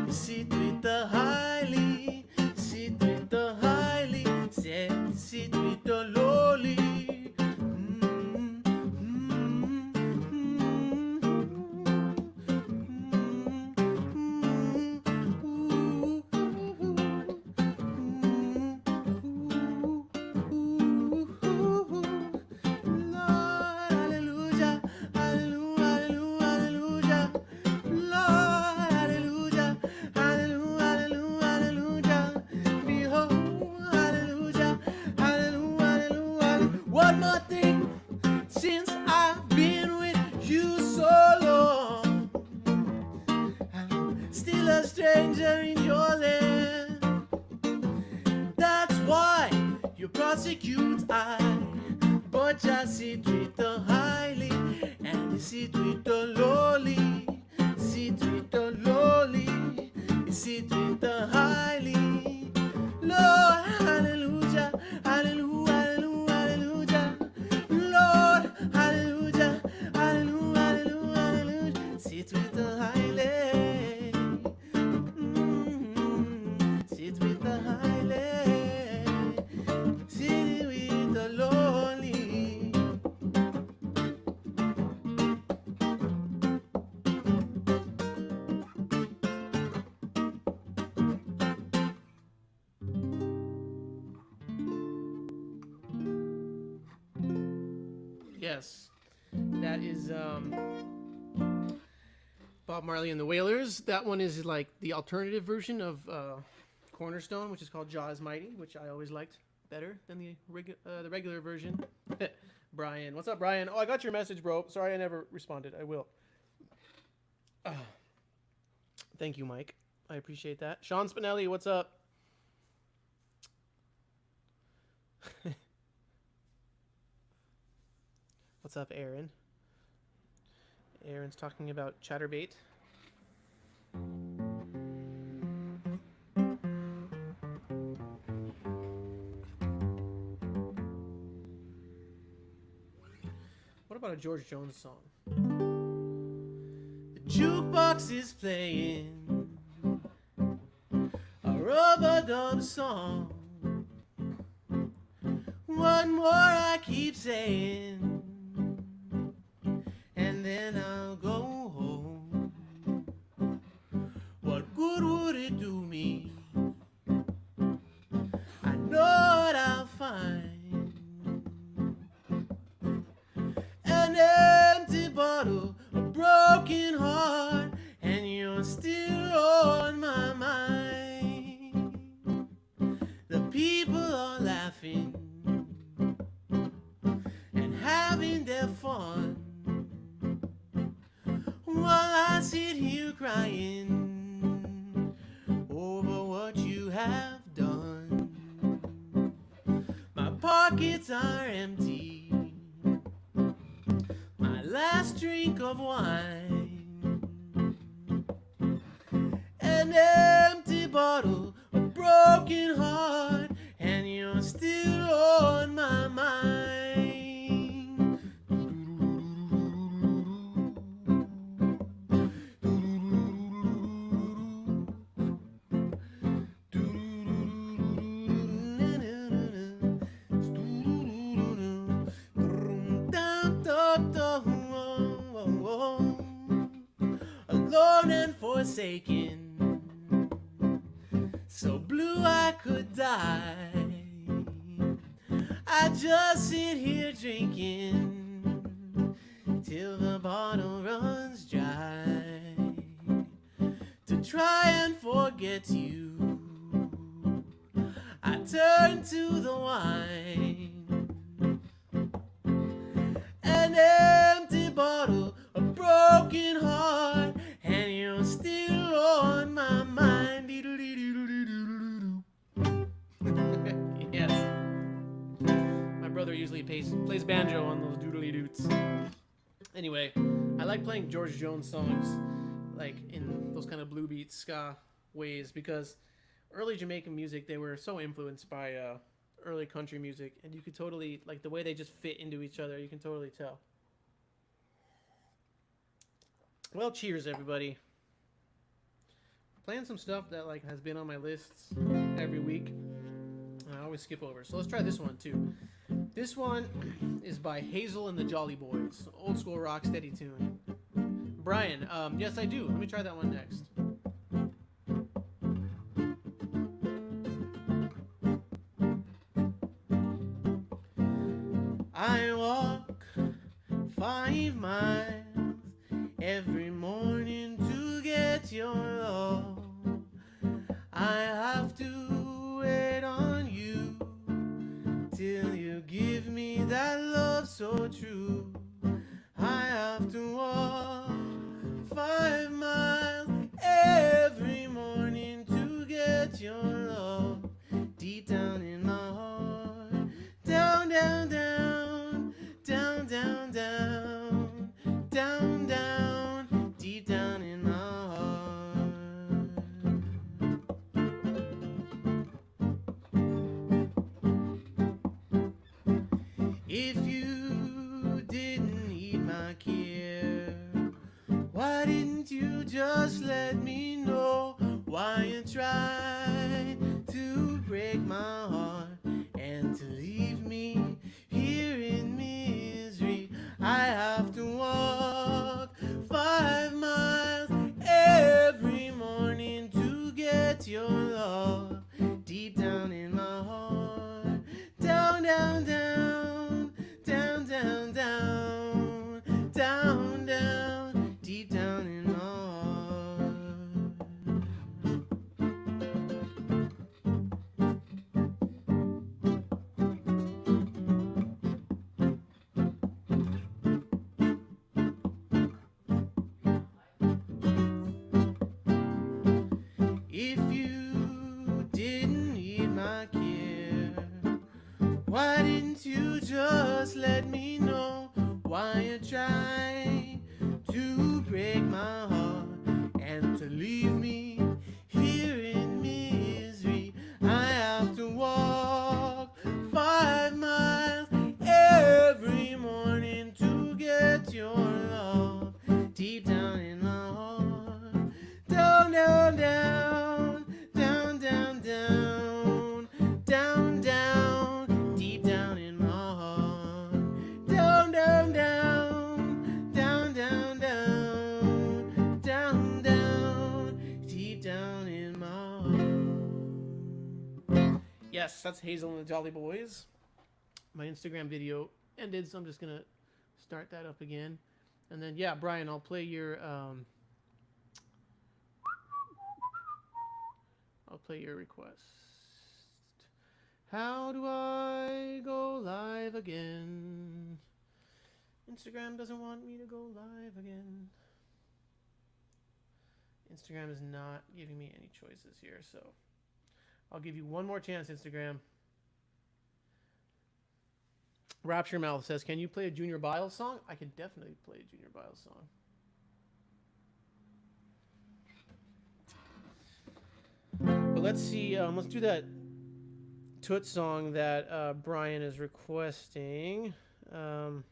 sit with the highly, sit with the highly, sit with the lowly. One more thing, since I've been with you so long, I'm still a stranger in your land. That's why you prosecute I, but just sit with the highly, and you sit with the lowly, sit with the lowly, you sit with the highly. Lord, hallelujah, hallelujah. Sit with the highly, sit with the highly, sit with the lowly. Yes, that is Bob Marley and the Wailers. That one is like the alternative version of Cornerstone, which is called Jah is Mighty, which I always liked better than the regular version. Brian, what's up, Brian? Oh, I got your message, bro. Sorry I never responded. I will. Thank you, Mike. I appreciate that. Sean Spinelli, what's up? What's up, Aaron? Aaron's talking about Chatterbait. What about a George Jones song? The jukebox is playing a rub-a-dub song. One more I keep saying, and then I'll go home. What good would it do me? I know what I'll find. An empty bottle, a broken heart, and you're still on my mind. having their fun, while I sit here crying over what you have done. My pockets are empty, my last drink of wine, an empty bottle, a broken heart, and you're still on my mind. Alone and forsaken, so blue I could die. I just sit here drinking till the bottle runs dry, to try and forget you. I turn to the wine, an empty bottle, a broken heart, and you're still on my mind. Yes. My brother usually plays banjo on those doodly doots. Anyway, I like playing George Jones songs, like in those kind of blue beat ska ways, because early Jamaican music, they were so influenced by early country music, and you could totally, like, the way they just fit into each other, you can totally tell. Well, cheers, everybody. Playing some stuff that like has been on my lists every week. I always skip over. So let's try this one too. This one is by Hazel and the Jolly Boys. Old school rock steady tune. Brian, yes I do. Let me try that one next. I walk 5 miles every morning to get your love. I have to wait on you till you give me that love so true. I have to walk 5 miles every morning to get your love. Deep down in my heart, down, down, down, down, down, down, down, down, deep down in my heart. If you didn't need my care, why didn't you just let me know? Why you tried to break my heart and to leave me here in misery? I have to walk 5 miles every morning to get your love. Deep down in my heart, down, down, down, down, down, down, down, down, deep down in my heart. If you didn't need my care, why didn't you just let me know? Why you try to break my heart and to leave me here in misery? I have to walk 5 miles every morning to get your love. Deep down in my heart, down, down, down, down, down, down, down, down, deep down in my heart, down, down, down, down, down, down, down, down, deep down in my heart. Yes, that's Hazel and the Jolly Boys. My Instagram video ended, so I'm just gonna start that up again. And then, yeah, Brian, I'll play your request. How do I go live again? Instagram doesn't want me to go live again. Instagram is not giving me any choices here, so I'll give you one more chance, Instagram. Rapture Mouth says, can you play a Junior Biles song? I can definitely play a Junior Biles song. But let's see. Let's do that Toot song that Brian is requesting. Hold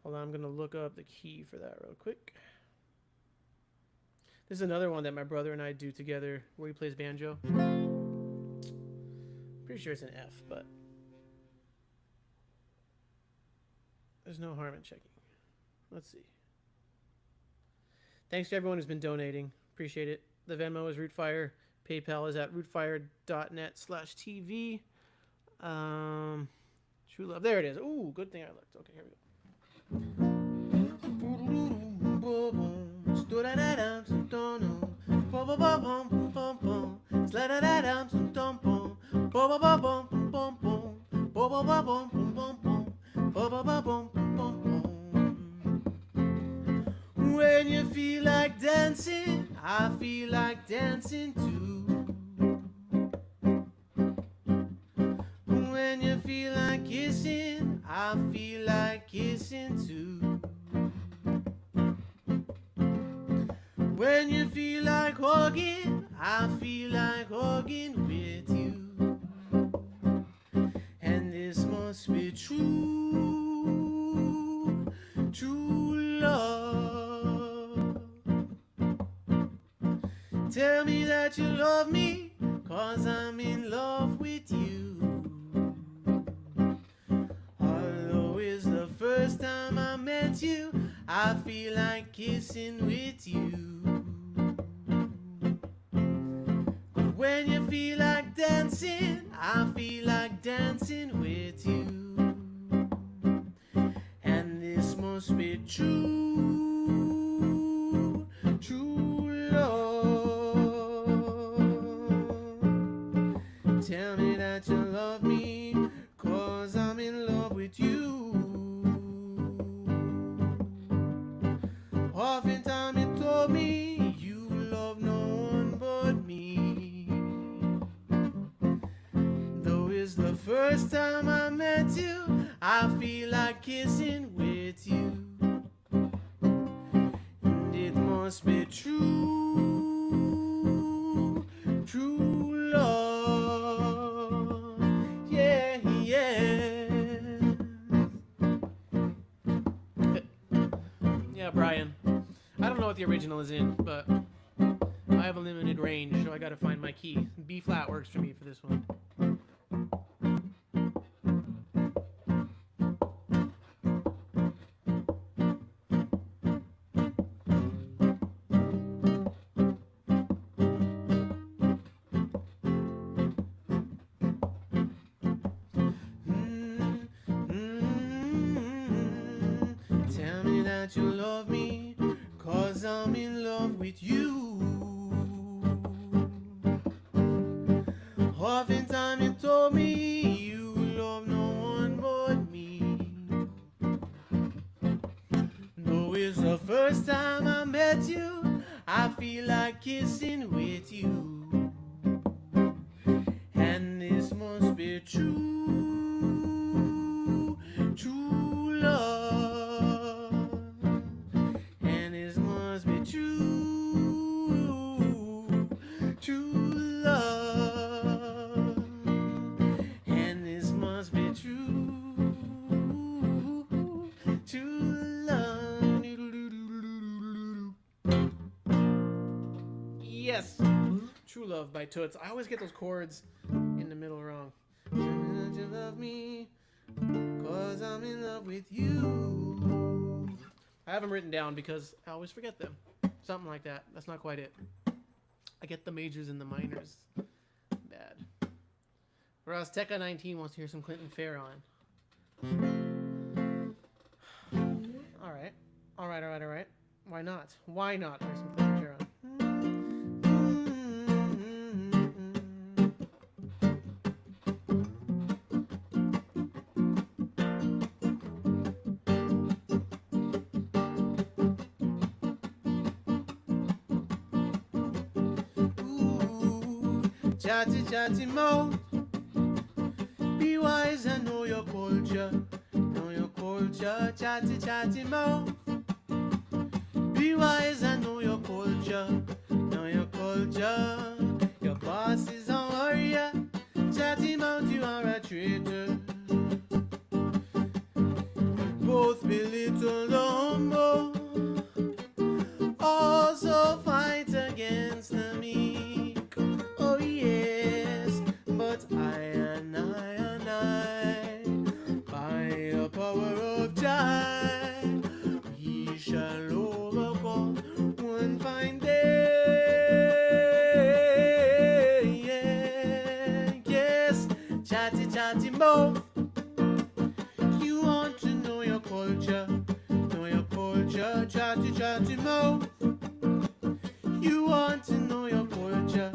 on, I'm going to look up the key for that real quick. This is another one that my brother and I do together where he plays banjo. Pretty sure it's an F, but there's no harm in checking. Let's see. Thanks to everyone who's been donating. Appreciate it. The Venmo is Rootfire. PayPal is at rootfire.net/TV. True Love. There it is. Ooh, good thing I looked. Okay, here we go. When you feel like dancing, I feel like dancing too. When you feel like kissing, I feel like kissing too. When you feel like hugging, I feel like hugging with you. And this must be true, true love. Tell me that you love me, 'cause I'm in love with you. Although it's the first time I met you, I feel like kissing with you. But when you feel like dancing, I feel like dancing with you. And this must be true, true love. Tell me that you love me, 'cause I'm in love with you. Oftentimes you told me you love no one but me. Though it's the first time I met you, I feel like kissing with you. And it must be true, true love. Yeah, yeah. Yeah, Brian. I don't know what the original is in, but I have a limited range, so I gotta find my key. B flat works for me for this one. Tell me that you love me, 'cause I'm in love with you. Oftentimes you told me you love no one but me. Though it's the first time I met you, I feel like kissing with you. And this must be true, true love. And this must be true, true love. And this must be true, true love. Yes, True Love by Toots. I always get those chords in the middle wrong. Tell me that you love me, 'cause I'm in love with you. I have them written down because I always forget them. Something like that. That's not quite it. I get the majors and the minors bad. Whereas Tekka19 wants to hear some Clinton Fair on. Alright. Alright. Why not? Why not play some Clinton Fair on? chatty, chatty mouth. Be wise and know your culture. Know your culture, chatty, chatty mouth. Be wise and know your culture. Know your culture. Your boss is a warrior. Chatty mouth, you are a traitor. Both belittle the humble, also fight against the meek. Oh yes, but I, by the power of Jah, we shall overcome one fine day. Yeah, yes, chatty, chatty mouth. You want to know your culture, chatty, chatty mouth. You want to know your culture,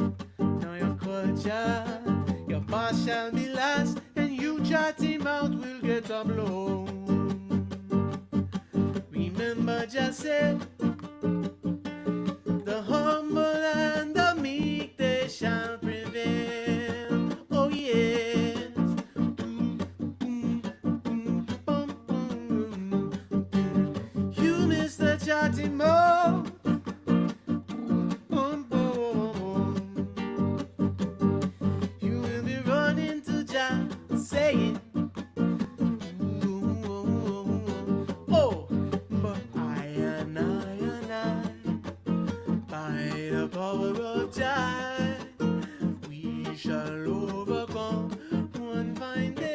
your boss shall be last, and you chatty mouth will get a blow. Remember just said, the humble and the meek they shall prevail. Oh yes. You Mr. Chatty mouth. You will be running to Jah saying, oh, but I, by the power of Jah, we shall overcome one fine day.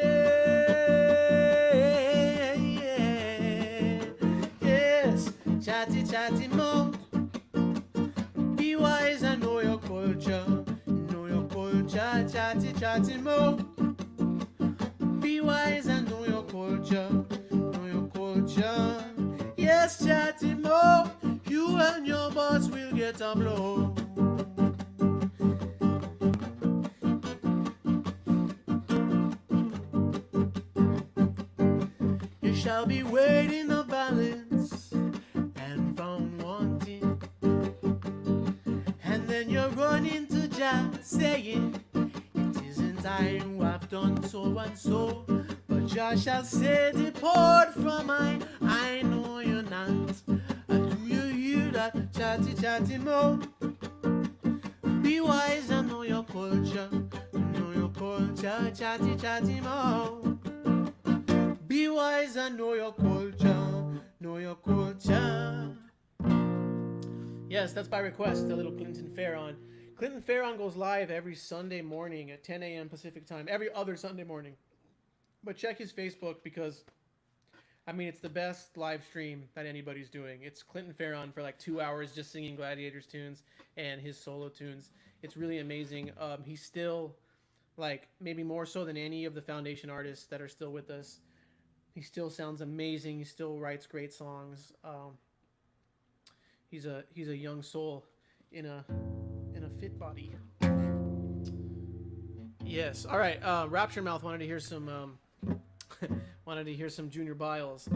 Yes, chatty, chatty mouth. Be wise and know your culture. Know your culture, chatty, chatty mouth. Be wise and know your culture. Know your culture. Yes, chatty mouth. You and your boss will get a blow. You shall be weighed in the balance and found wanting. And then you're running to Jah saying, it isn't I who have done so and so, but Jah shall say, depart from I know you're not. Do you hear that, chatty, chatty mouth? Be wise and know your culture. Know your culture, chatty, chatty mouth. Be wise and know your culture. Know your culture. Yes, that's by request, a little Clinton Farron. Clinton Farron goes live every Sunday morning at 10 a.m. Pacific time, every other Sunday morning. But check his Facebook because, I mean, it's the best live stream that anybody's doing. It's Clinton Farron for like 2 hours just singing Gladiators tunes and his solo tunes. It's really amazing. He's still, like, maybe more so than any of the Foundation artists that are still with us. He still sounds amazing. He still writes great songs. He's a young soul in a fit body. Yes. All right. Rapture Mouth wanted to hear some Junior Biles.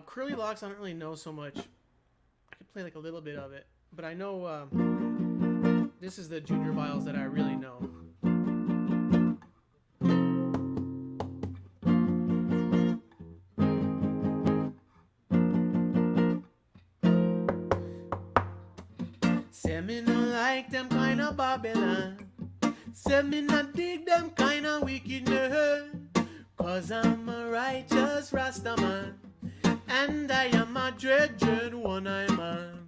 Curly Locks I don't really know so much. I could play like a little bit of it, but I know this is the Junior Biles that I really know. Say me no like them kind of Babylon. Say me not dig them kind of wickedness. Cause I'm a righteous Rastaman. And I am a dread one-eyed man.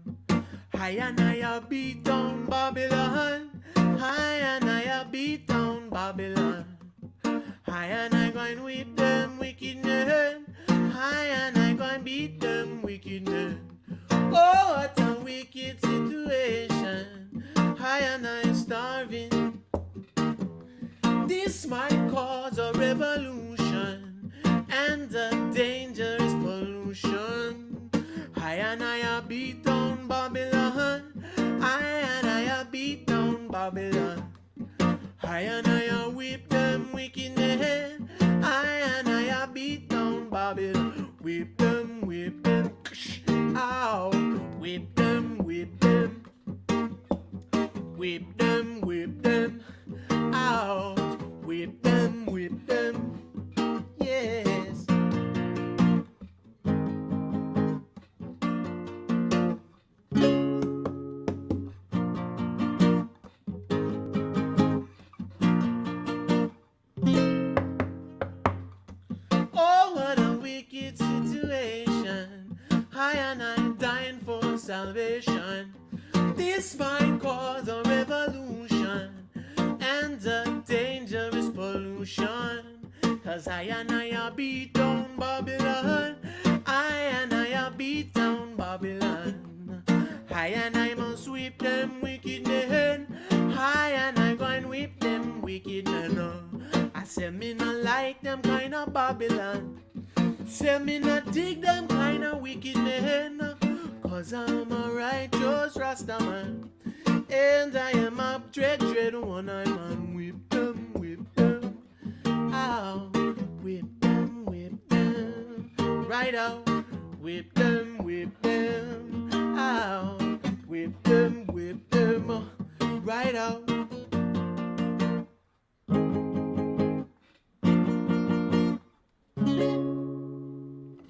I and I beat down Babylon. I and I beat down Babylon. I and I going whip them wickedness. I and I going beat them wickedness. Oh, what a wicked situation. I and I starving. This might cause a revolution, and a dangerous pollution. I and I beat down Babylon. I and I beat down Babylon. I and I whip them wickedness. I and I beat down Babylon. Whip them, ow. Whip them, whip them. Whip them, whip them. salvation. This might cause a revolution and a dangerous pollution. Cause I and I beat down Babylon. I and I beat down Babylon. I and I must sweep them wicked men. I and I go and whip them wicked men. I say me not like them kind of Babylon. Say me not dig them kind of wicked men. Cause I'm a righteous Rasta man. And I am a dread one. I'm on whip them, whip them. Ow, whip them, whip them. Right out, whip them, whip them. Ow, whip them, right out.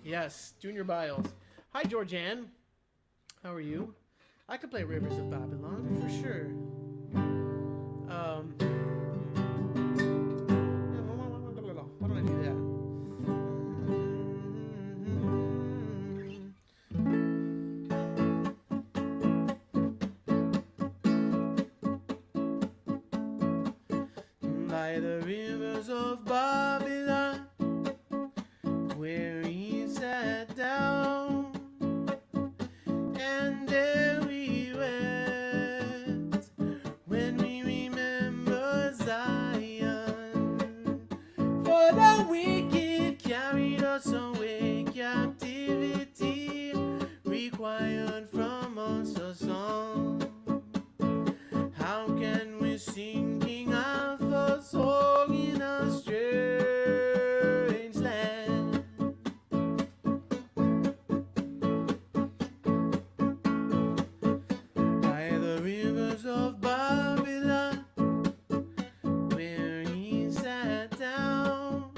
Yes, Junior Biles. Hi, Georgianne. How are you? I could play Rivers of Babylon for sure. Why don't I do that? By the rivers of Babylon, where he sat down, and there we went, when we remember Zion. For the wicked carried us away, captivity required from us a song. How can we sing King Alpha's song in a strange land? By the rivers of Babylon, where he sat down,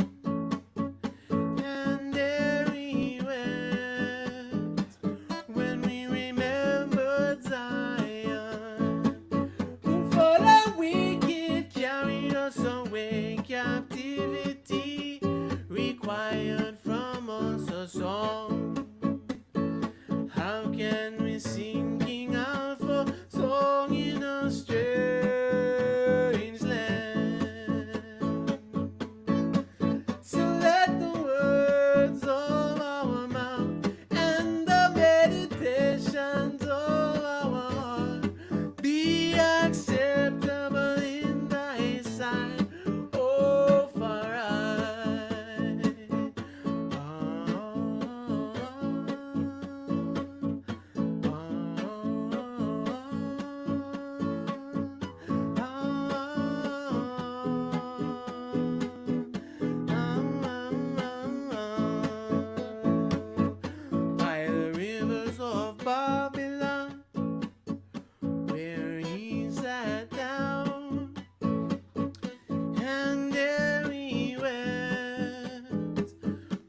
and there he went, when we remembered Zion. For the wicked carried us away, captivity required from us a song. How can we sing King Alpha song in a strange land? So let the words of our mouth and the meditations of our heart be acceptable in thy sight, oh for I. By the rivers of Babylon, where he sat down, and there we went,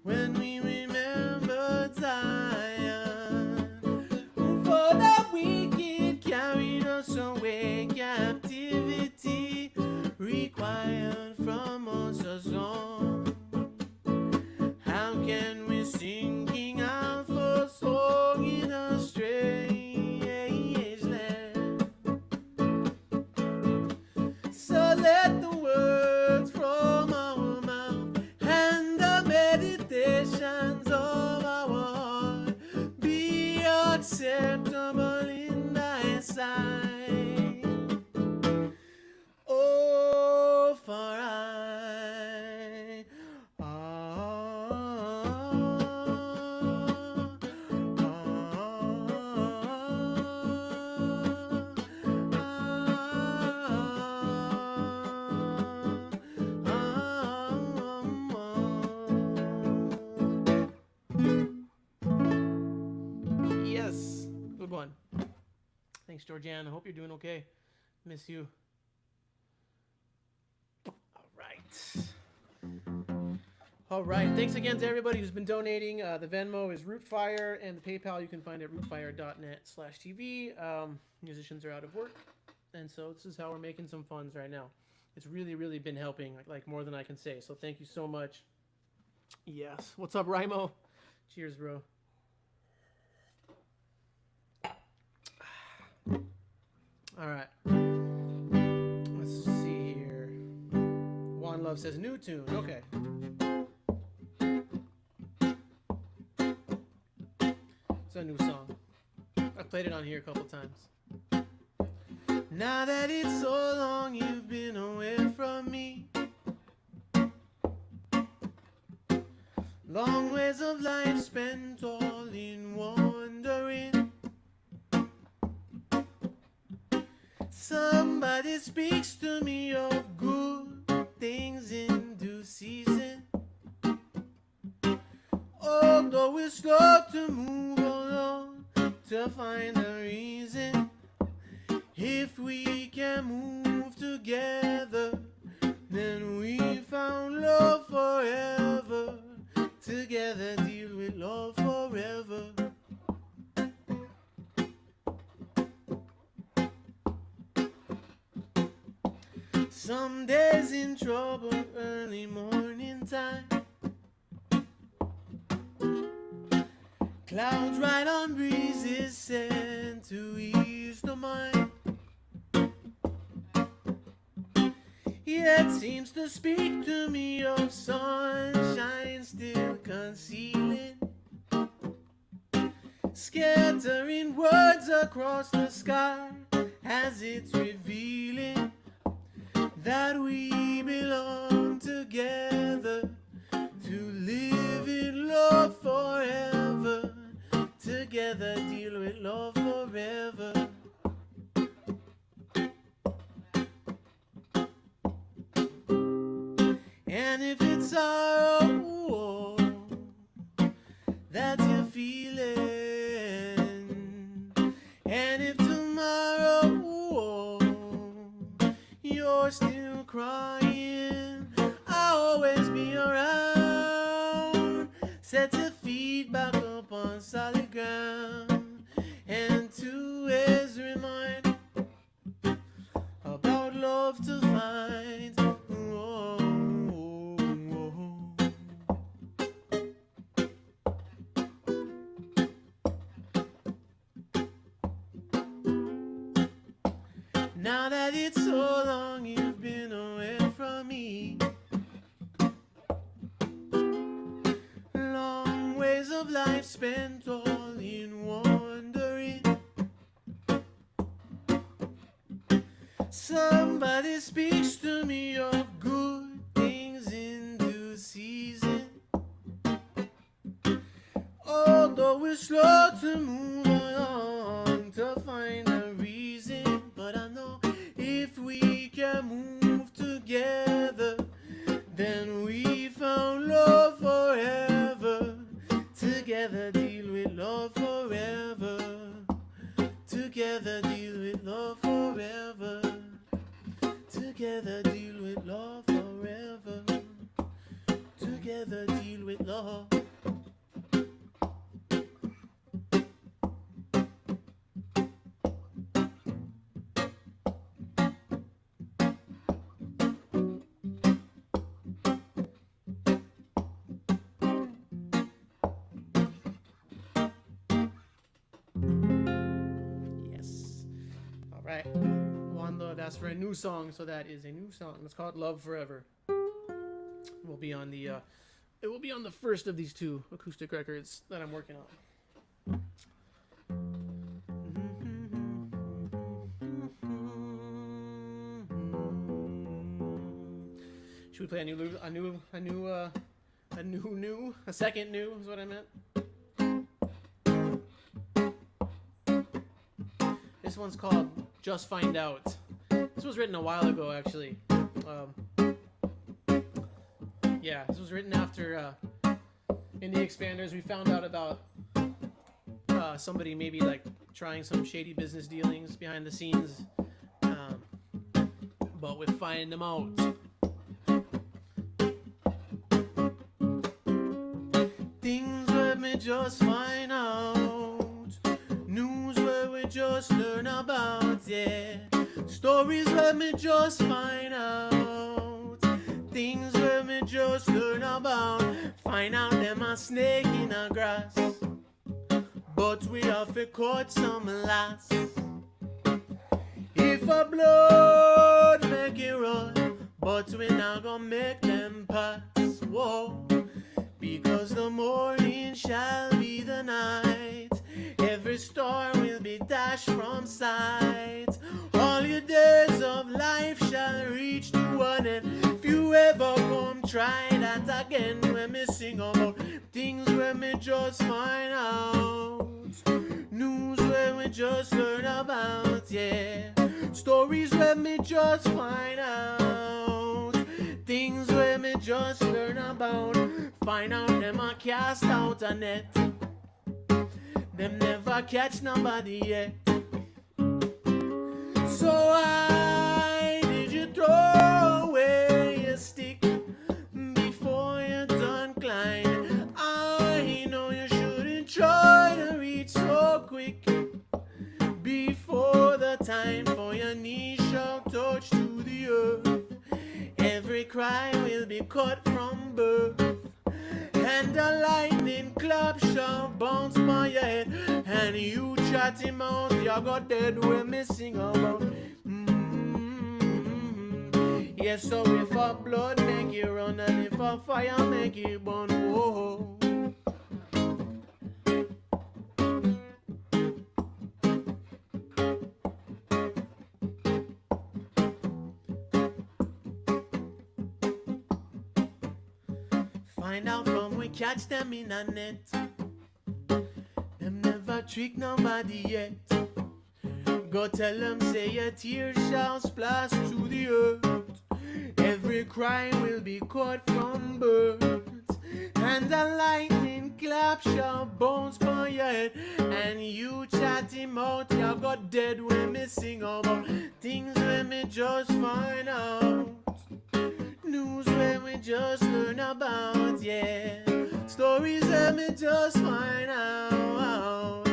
when we remembered Zion. For the wicked carried us away, captivity required from us a song. How can we sing King Alpha's song in a strange land? So let the words from our mouth and the meditations of our heart be acceptable in thy sight, oh for I. Yes, good one. Thanks, Georgianne. I hope you're doing okay. Miss you. All right. Thanks again to everybody who's been donating. The Venmo is Rootfire, and the PayPal you can find at rootfire.net/TV. Musicians are out of work, and so this is how we're making some funds right now. It's really, really been helping, like more than I can say. So thank you so much. Yes. What's up, Rimo? Cheers, bro. All right. Let's see here. Juan Love says new tune. Okay. It's a new song. I've played it on here a couple times. Now that it's so long you've been away from me, long ways of life spent all in wandering. Somebody speaks to me of good things in due season. Although we're slow to move along to find a reason, if we can move together, then we found love forever. Together deal with love forever. Some days in trouble, early morning time, clouds ride on breezes sent to ease the mind. Yet seems to speak to me of sunshine still concealing, scattering words across the sky as it's revealing that we belong together to live in love forever. Together deal with love forever. And if it's sorrow that you're feeling, and if tomorrow you're still crying, I'll always be around. Set your feet back up on solid ground, and to always remind about love to find. Now that it's so long you've been away from me, long ways of life spent all in wandering. Somebody speaks to me of good things in due season. Although we're slow to move on to find a reason, but I know if we can move together, then we found love forever. Together deal with love forever. Together deal with love forever. Together deal with love forever. Together deal with love. Right. Juan Love asked for a new song, so that is a new song. It's called Love Forever. It will be on the first of these two acoustic records that I'm working on. Should we play a second new is what I meant. This one's called Just Find Out. This was written a while ago, actually. This was written after in the Expanders we found out about somebody maybe like trying some shady business dealings behind the scenes, but with finding them out. Things let me just find out. News where we just learn about, yeah. Stories let me just find out. Things where me just learn about. Find out them a snake in the grass, but we have to cut some last. if a blood make it run, but we not gonna make them pass. Whoa. Because the morning shall be the night, every star will be dashed from sight. All your days of life shall reach to an end. If you ever come try that again, when me sing about things where me just find out, news where we just learn about, yeah. Stories where me just find out, things where me just learn about. Find out them a cast out a net, them never catch nobody yet. So why did you throw away your stick before you done climb? I know you shouldn't try to reach so quick before the time for your knees shall touch to the earth. Every cry will be cut from birth, and a lightning clap shall bounce by your head, and you chat him out, you got dead when me sing about. Yes, so if a blood make you run, and if a fire make you burn, whoa. Find out from we catch them in a net, them never trick nobody yet. Go tell them say your tears shall splash to the earth, every cry will be cut from birds, and a lightning clap shall bounce by your head, and you chat him out, you got dead when me sing about things when me just find out, news where we just learn about, yeah. Stories where we just find out,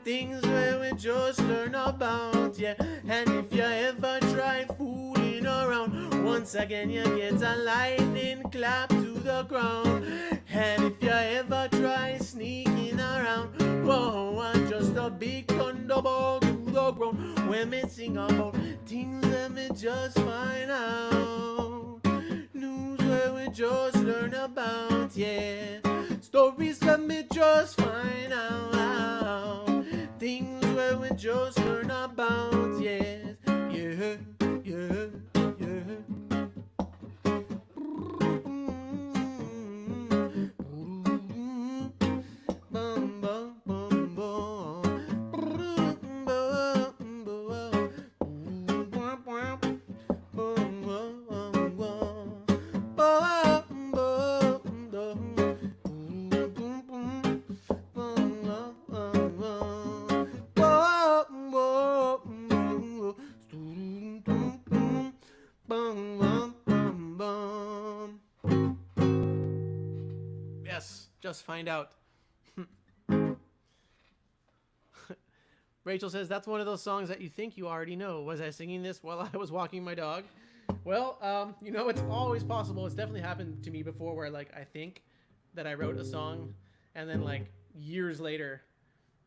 things where we just learn about, yeah. And if you ever try fooling around, once again you get a lightning clap to the ground. And if you ever try sneaking around, whoa, just a big thunderbolt to the ground. When we sing about things that we just find out, news where we just learn about, yeah. Stories that we just find out, things where we just learn about, yes, yeah, yeah, yeah. Bum, bum, bum, bum. Yes, just find out. Rachel says, that's one of those songs that you think you already know. Was I singing this while I was walking my dog? Well, you know, it's always possible. It's definitely happened to me before where, like, I think that I wrote a song and then, like, years later,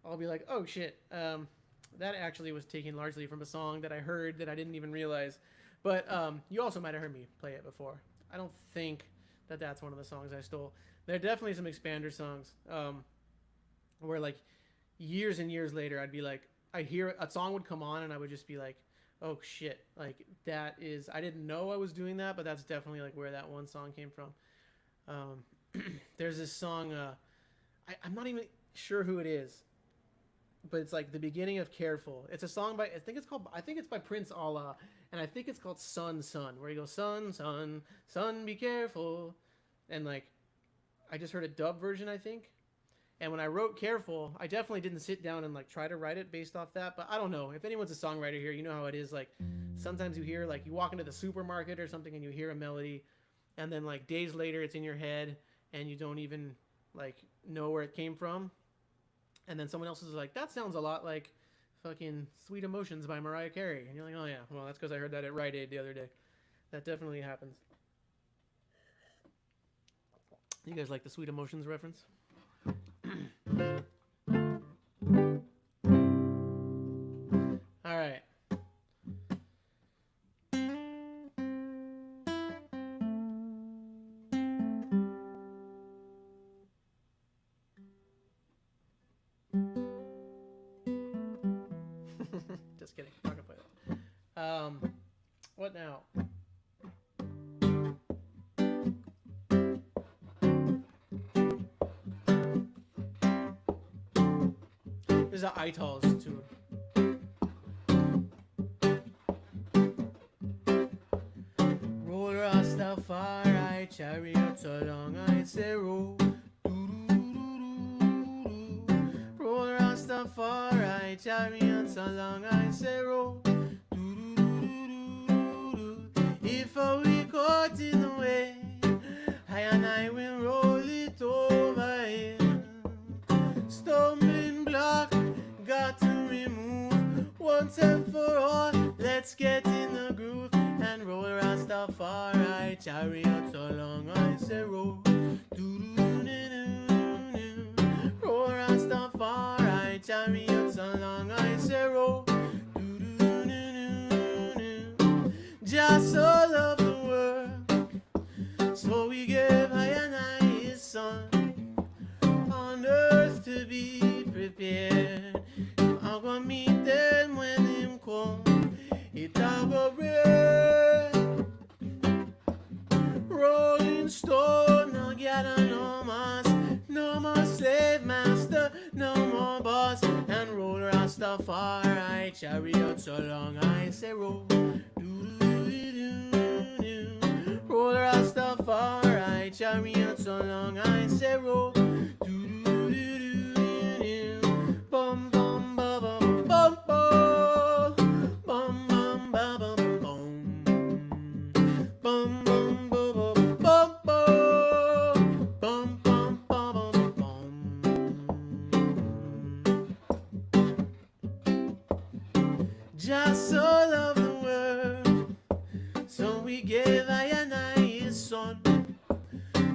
I'll be like, oh, shit. That actually was taken largely from a song that I heard that I didn't even realize. But you also might have heard me play it before. I don't think that that's one of the songs I stole. There are definitely some expander songs where, like, years and years later, I'd be like, I hear a song would come on and I would just be like, oh shit, like that is, I didn't know I was doing that, but that's definitely like where that one song came from. There's this song, I'm not even sure who it is, but it's like the beginning of Careful. It's a song by, I think it's by Prince Allah, and I think it's called Sun, Sun, where he goes, sun, sun, sun, be careful. And like, I just heard a dub version, I think. And when I wrote Careful, I definitely didn't sit down and like try to write it based off that. But I don't know. If anyone's a songwriter here, you know how it is. Like sometimes you hear, like you walk into the supermarket or something and you hear a melody, and then like days later it's in your head and you don't even like know where it came from. And then someone else is like, that sounds a lot like fucking Sweet Emotions by Mariah Carey. And you're like, oh yeah, well that's because I heard that at Rite Aid the other day. That definitely happens. You guys like the Sweet Emotions reference? All right. Just kidding. Not gonna play that. What now? This is Itals too. Roll Rastafari chariots along I say roll. Roll Rastafari chariots along I say roll. If we caught in the way, I and I will roll it over here. Stumbling block, got to remove once and for all. Let's get in the groove and roll Rastafari chariots along I say roll. Roll Rastafari chariots along I say roll. Just all of the world, so we gave I and I his son on earth to be prepared. I'm gonna meet them when him come. It a go rain. Rolling stone, no gather no mass, no more slave master, no more boss, and roll Rastafari chariots along I say roll. Roll Rastafari chariots along I say roll. Bum bum ba bum bum bum bum bum ba bum bum bum bum ba bum bum bum bum bum bum bum. Just all of the world, so we gave I and I his son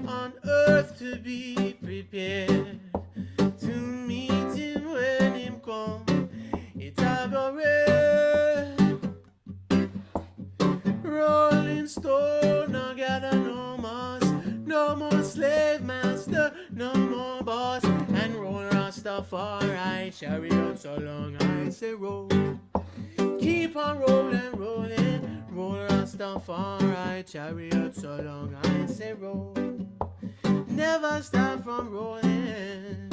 on earth to be prepared to meet him when him come. It's a go rain. Rolling stone, no gather no mass, no more slave master, no more boss, and roll Rastafari chariots along I say roll. Keep on rolling, rolling, roll Rastafari chariots along I say roll. Never stop from rolling.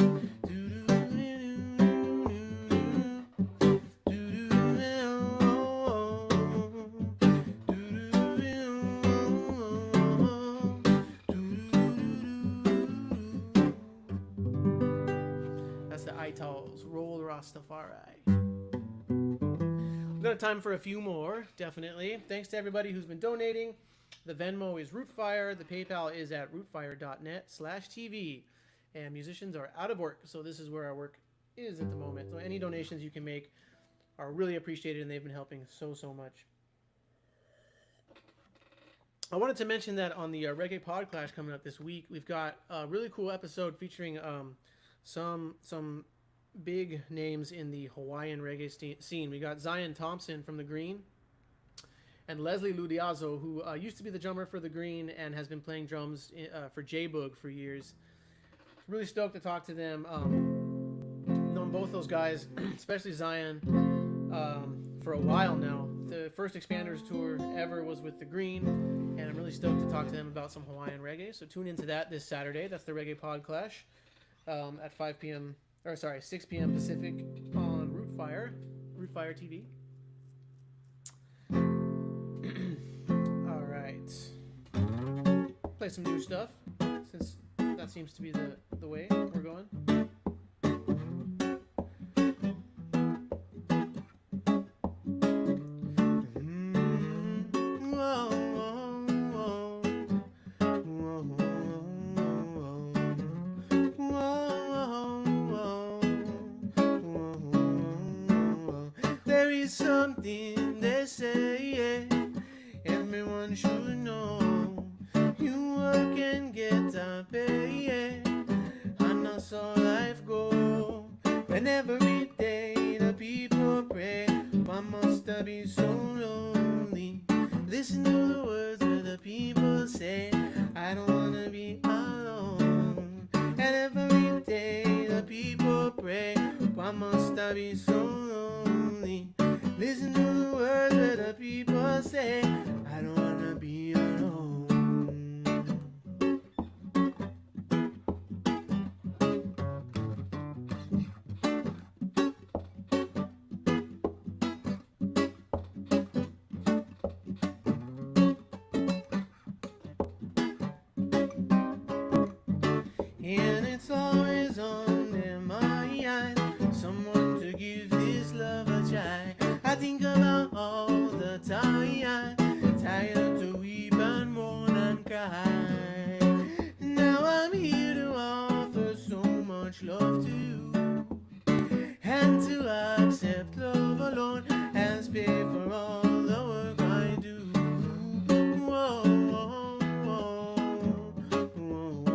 That's the Itals, roll Rastafari. We've got time for a few more, definitely. Thanks to everybody who's been donating. The Venmo is Rootfire. The PayPal is at rootfire.net/TV. And musicians are out of work, so this is where our work is at the moment. So any donations you can make are really appreciated, and they've been helping so much. I wanted to mention that on the Reggae Podclash coming up this week, we've got a really cool episode featuring some big names in the Hawaiian reggae scene. We got Zion Thompson from The Green and Leslie Ludiazo, who used to be the drummer for The Green and has been playing drums for J-Boog for years. Really stoked to talk to them. Known both those guys, especially Zion, for a while now. The first Expanders tour ever was with The Green, and I'm really stoked to talk to them about some Hawaiian reggae. So tune into that this Saturday. That's the Reggae Podclash at 6 p.m. Pacific on Rootfire TV. All right. Play some new stuff, since that seems to be the way we're going. There is something they say, everyone should know. You work and get a pay, and that's how life go. And every day the people pray, why must I be so lonely? Listen to the words where the people say, I don't wanna be alone. And every day the people pray, why must I be so lonely? Listen to the words that the people say. I don't wanna be alone. And it's always on their mind, someone to give this love a try. I think about all the time, tired to weep and mourn and cry. Now I'm here to offer so much love to you, and to accept love alone as pay for all the work I do. Whoa, whoa, whoa, whoa, whoa,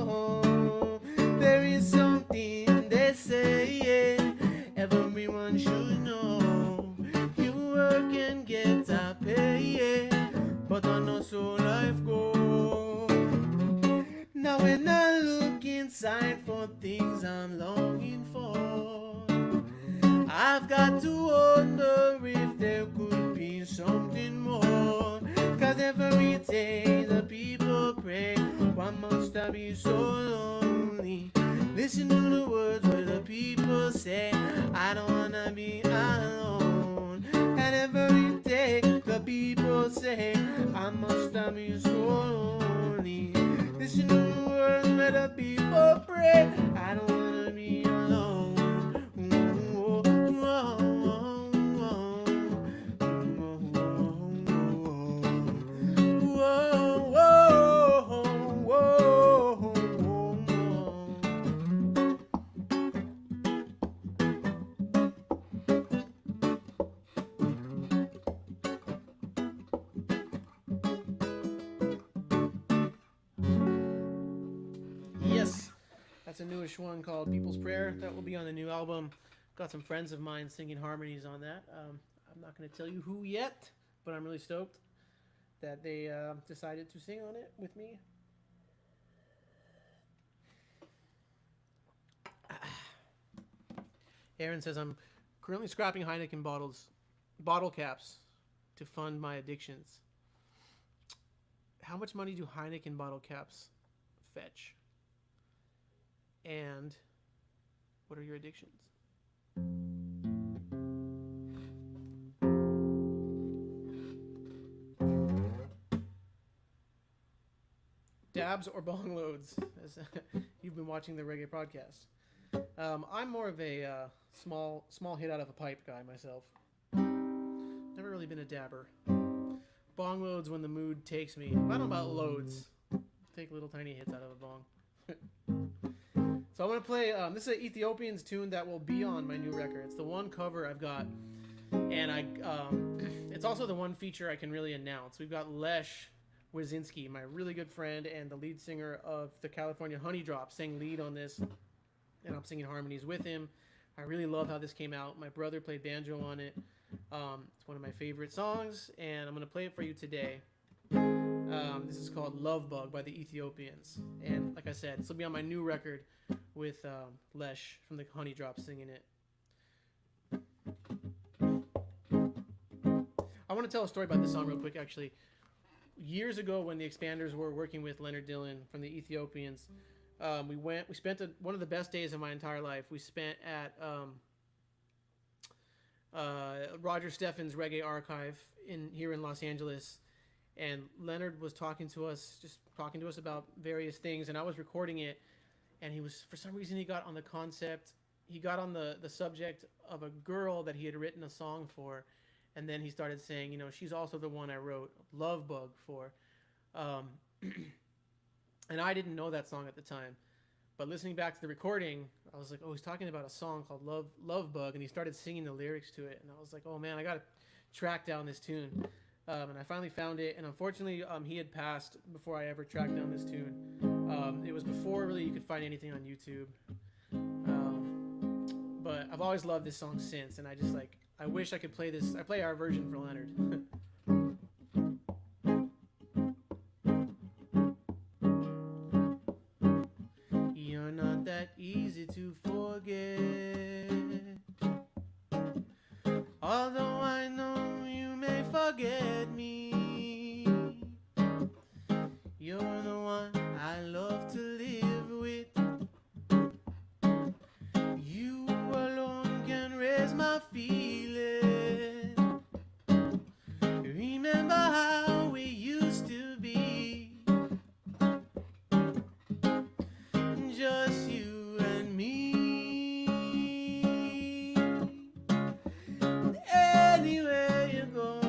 whoa, there is something they say everyone should know. You work and get a pay, but I know so life goes. Now when I look inside for things I'm longing for, I've got to wonder if there could be something more. Cause every day the people pray, why must I be so lonely? Listen to the words where the people say, I don't wanna be alone. And every day the people say, I must not be so lonely. Listen to the words where the people pray, I don't wanna be alone. Yes, that's a newish one called People's Prayer. That will be on the new album. Got some friends of mine singing harmonies on that. I'm not going to tell you who yet, but I'm really stoked that they decided to sing on it with me. Aaron says, I'm currently scrapping Heineken bottle caps to fund my addictions. How much money do Heineken bottle caps fetch? And what are your addictions? Dabs or bong loads, as you've been watching the reggae podcast. I'm more of a small hit out of a pipe guy myself. Never really been a dabber. Bong loads when the mood takes me. I don't know about loads. Take little tiny hits out of a bong. So I'm going to play, this is an Ethiopians tune that will be on my new record. It's the one cover I've got. And it's also the one feature I can really announce. We've got Lesh Wazinski, my really good friend and the lead singer of the California Honey Drop, sang lead on this. And I'm singing harmonies with him. I really love how this came out. My brother played banjo on it. It's one of my favorite songs, and I'm going to play it for you today. This is called Love Bug by the Ethiopians. And like I said, this will be on my new record with Lesh from the Honey Drop singing it. I want to tell a story about this song real quick, actually. Years ago, when the Expanders were working with Leonard Dillon from the Ethiopians, we spent one of the best days of my entire life. We spent at Roger Steffen's Reggae Archive here in Los Angeles, and Leonard was talking to us about various things, and I was recording it, and for some reason he got on the subject of a girl that he had written a song for, and then he started saying, she's also the one I wrote Love Bug for. And I didn't know that song at the time. But listening back to the recording, I was like, oh, he's talking about a song called Love Bug, and he started singing the lyrics to it. And I was like, oh, man, I got to track down this tune. And I finally found it. And unfortunately, he had passed before I ever tracked down this tune. It was before really you could find anything on YouTube. But I've always loved this song since, and I just like, I wish I could play this. I play our version for Leonard. You're not that easy to forget, although I know you may forget me. You're the one I love to live with. You alone can raise my feeling. Remember how we used to be, just you and me. Anywhere you go,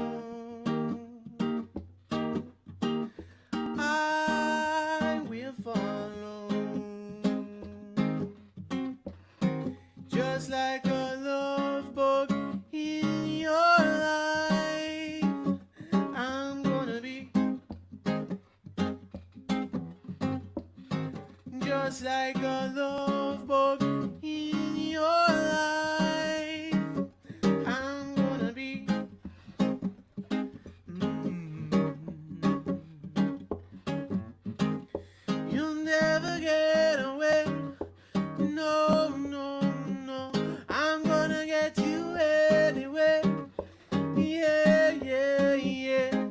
I will follow. Just like a love bug in your life, I'm gonna be. Just like a love bug in your life, I'm gonna be. You'll never get away. No, no, no. I'm gonna get you anyway. Yeah, yeah, yeah.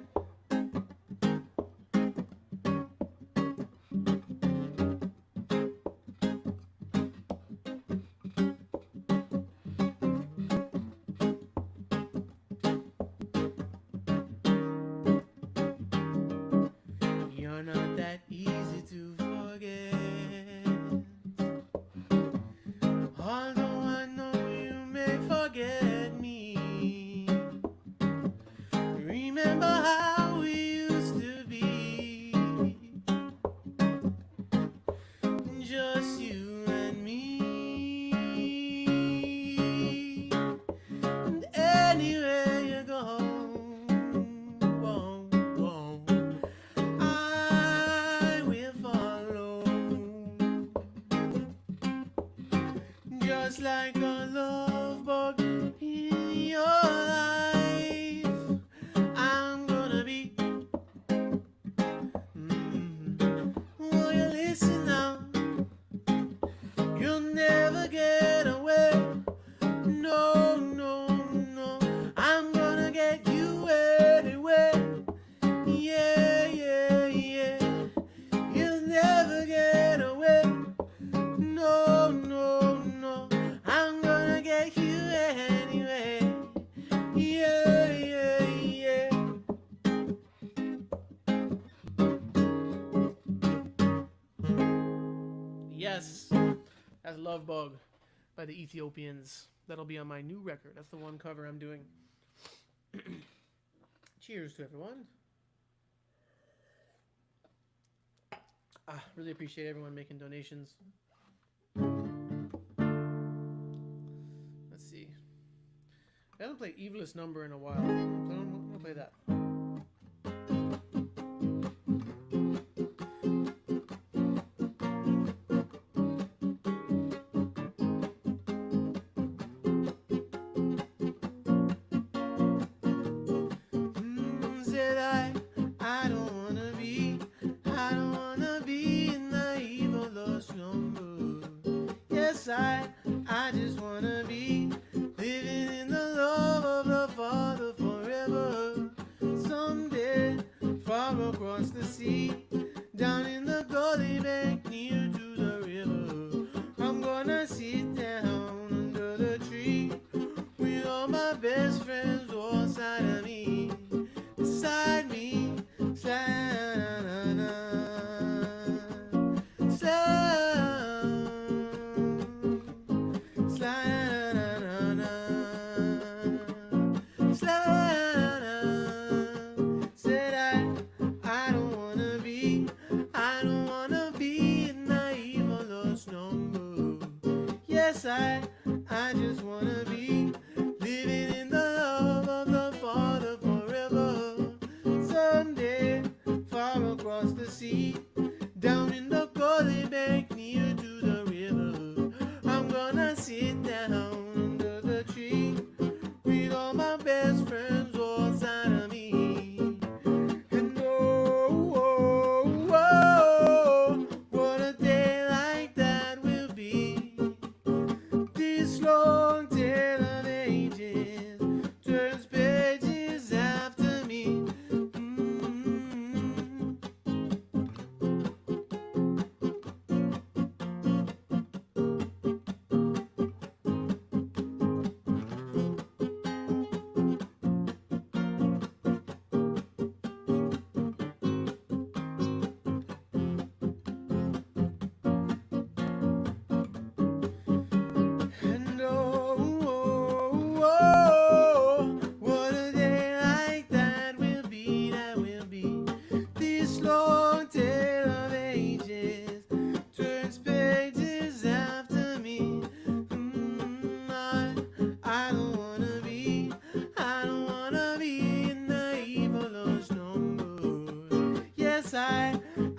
You're not that easy to forget, although I know you may forget me. Remember how we used to be, just you and me. And anywhere you go, whoa, whoa, I will follow. Just like a love bug in your life, I'm gonna be. Will you listen now? You'll never get away. No, no, no. I'm gonna get you anyway. Yeah, yeah, yeah. You'll never get away. No, no, no. I'm gonna get you anyway. Yeah, yeah, yeah. Yes, that's Love Bug by the Ethiopians. That'll be on my new record. That's the one cover I'm doing. Cheers to everyone. Really appreciate everyone making donations. Let's see. I haven't played Evilest Number in a while. I'm gonna play that. Said I don't wanna be in the evilest number. Yes, I just wanna be living in the love of the Father forever. Someday, far across the sea, down in the gully bank near to the river, I'm gonna sit down under the tree with all my best friends all side of me, beside me, said I don't wanna be in the evilest number. Yes, I just wanna be living in the love of the Father forever. Someday, far across the sea, down in the gully bank near to the river, I'm gonna sit down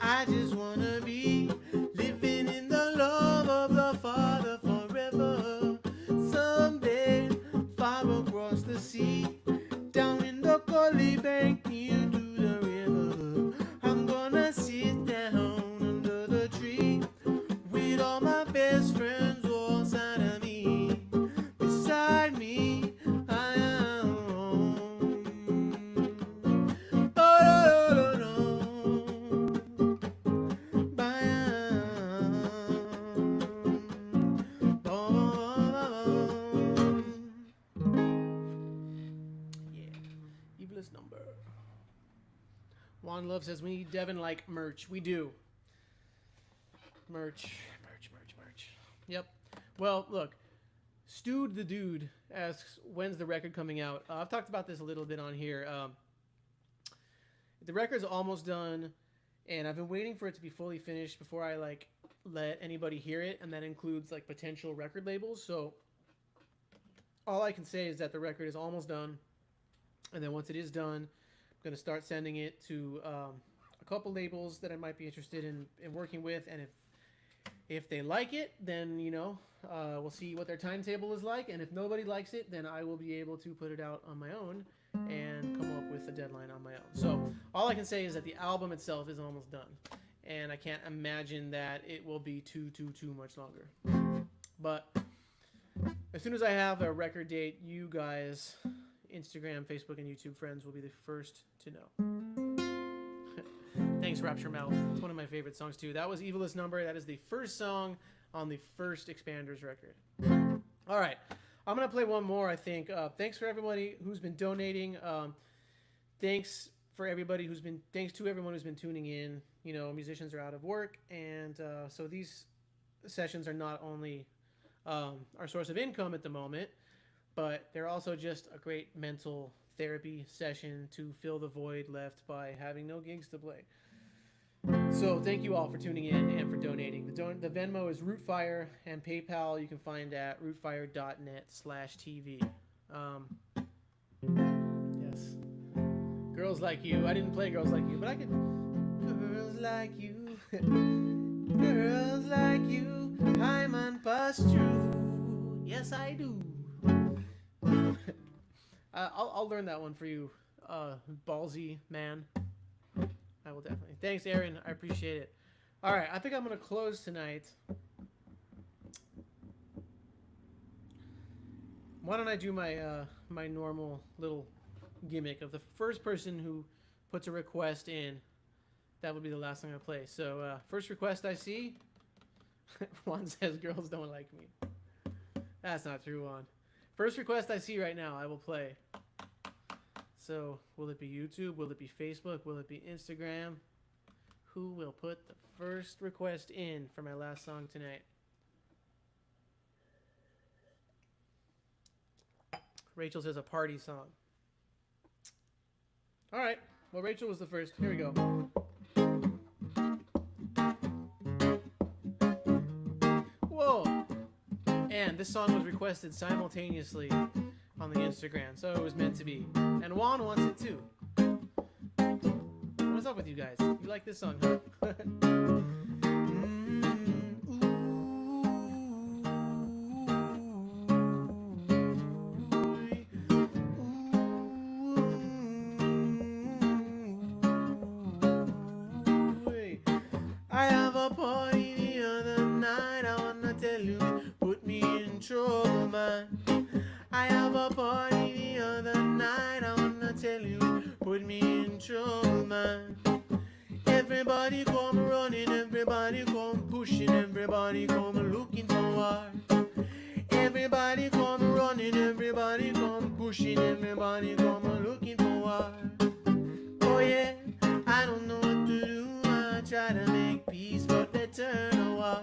I just wanna be living in the love of the Father forever. Someday, far across the sea, down in the gully bank near to the river, I'm gonna sit down under the tree with all my best friends all side of me. Beside me, I am home. Oh, no, no, no. Yeah, evilest number. Juan Love says we need Devin like merch. We do. Merch. Yep. Well, look. Stewed the Dude asks, when's the record coming out? I've talked about this a little bit on here. The record's almost done, and I've been waiting for it to be fully finished before I let anybody hear it, and that includes potential record labels. So all I can say is that the record is almost done, and then once it is done, I'm going to start sending it to a couple labels that I might be interested in working with, and if they like it, then we'll see what their timetable is like, and if nobody likes it, then I will be able to put it out on my own and come up with a deadline on my own. So all I can say is that the album itself is almost done, and I can't imagine that it will be too much longer. But as soon as I have a record date, you guys, Instagram, Facebook, and YouTube friends will be the first to know. Thanks, Rapture Mouth. It's one of my favorite songs too. That was Evilest Number. That is the first song on the first Expanders record. All right, I'm gonna play one more. I think. Thanks for everybody who's been donating. Thanks to everyone who's been tuning in. Musicians are out of work, and so these sessions are not only our source of income at the moment, but they're also just a great mental therapy session to fill the void left by having no gigs to play. So thank you all for tuning in and for donating. The Venmo is Rootfire, and PayPal you can find at rootfire.net/TV. Yes. Girls Like You. I didn't play Girls Like You, but I could. Girls like you. Girls like you. I'm on past you. Yes, I do. I'll learn that one for you, ballsy man. I will definitely. Thanks, Aaron. I appreciate it. All right, I think I'm going to close tonight. Why don't I do my my normal little gimmick of the first person who puts a request in, that would be the last thing I play. So first request I see, Juan says girls don't like me. That's not true, Juan. First request I see right now, I will play. So, will it be YouTube? Will it be Facebook? Will it be Instagram? Who will put the first request in for my last song tonight? Rachel says a party song. All right. Well, Rachel was the first. Here we go. Whoa. And this song was requested simultaneously on the Instagram, so it was meant to be. And Juan wants it too. What's up with you guys? You like this song, huh? I have a party the other night, I wanna tell you, put me in trouble, man. I have a party the other night, I wanna tell you, put me in trouble, man. Everybody come running, everybody come pushing, everybody come looking for war. Everybody come running, everybody come pushing, everybody come looking for war. Oh yeah, I don't know what to do, I try to make peace, but they turn a war.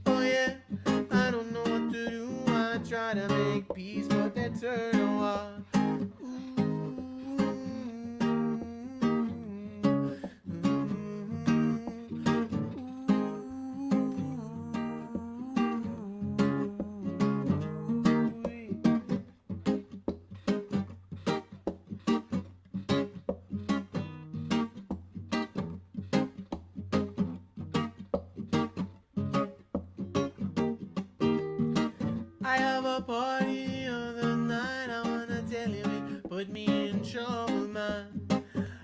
Oh yeah, I don't know what to do, I try to make peace, but they turn a war. a party the other night. I wanna tell you it put me in trouble, man.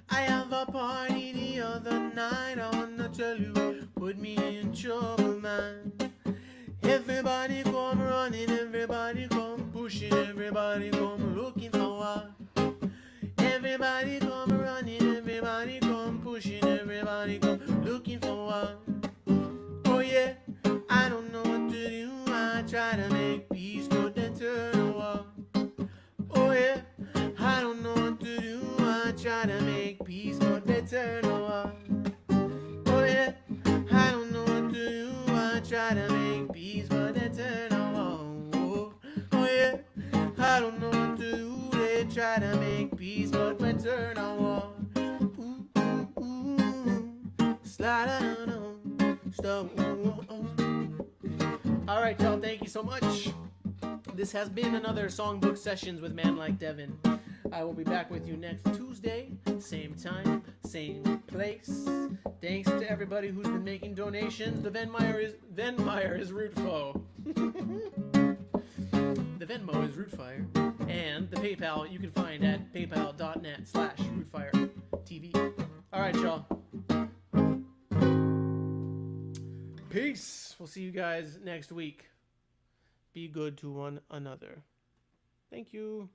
I have a party the other night. I wanna tell you it put me in trouble, man. Everybody come running, everybody come pushing, everybody come looking for what. Everybody come running, everybody come pushing, everybody come looking for what. Oh yeah, I don't know what to do. I try to make peace, but then turn a war. Oh yeah, I don't know what to do. I try to make peace, but then turn a war. Oh yeah, I don't know what to do. I try to make peace, but then turn a war. Oh yeah, I don't know what to do. They try to make peace, but we turn a war. Ooh, ooh, ooh, slide on, stop. All right, y'all. Thank you so much. This has been another Songbook Sessions with Man-Like-Devin. I will be back with you next Tuesday, same time, same place. Thanks to everybody who's been making donations. The Venmire is Rootfo. The Venmo is Rootfire. And the PayPal you can find at paypal.net/RootfireTV. All right, y'all. Peace. We'll see you guys next week. Be good to one another. Thank you.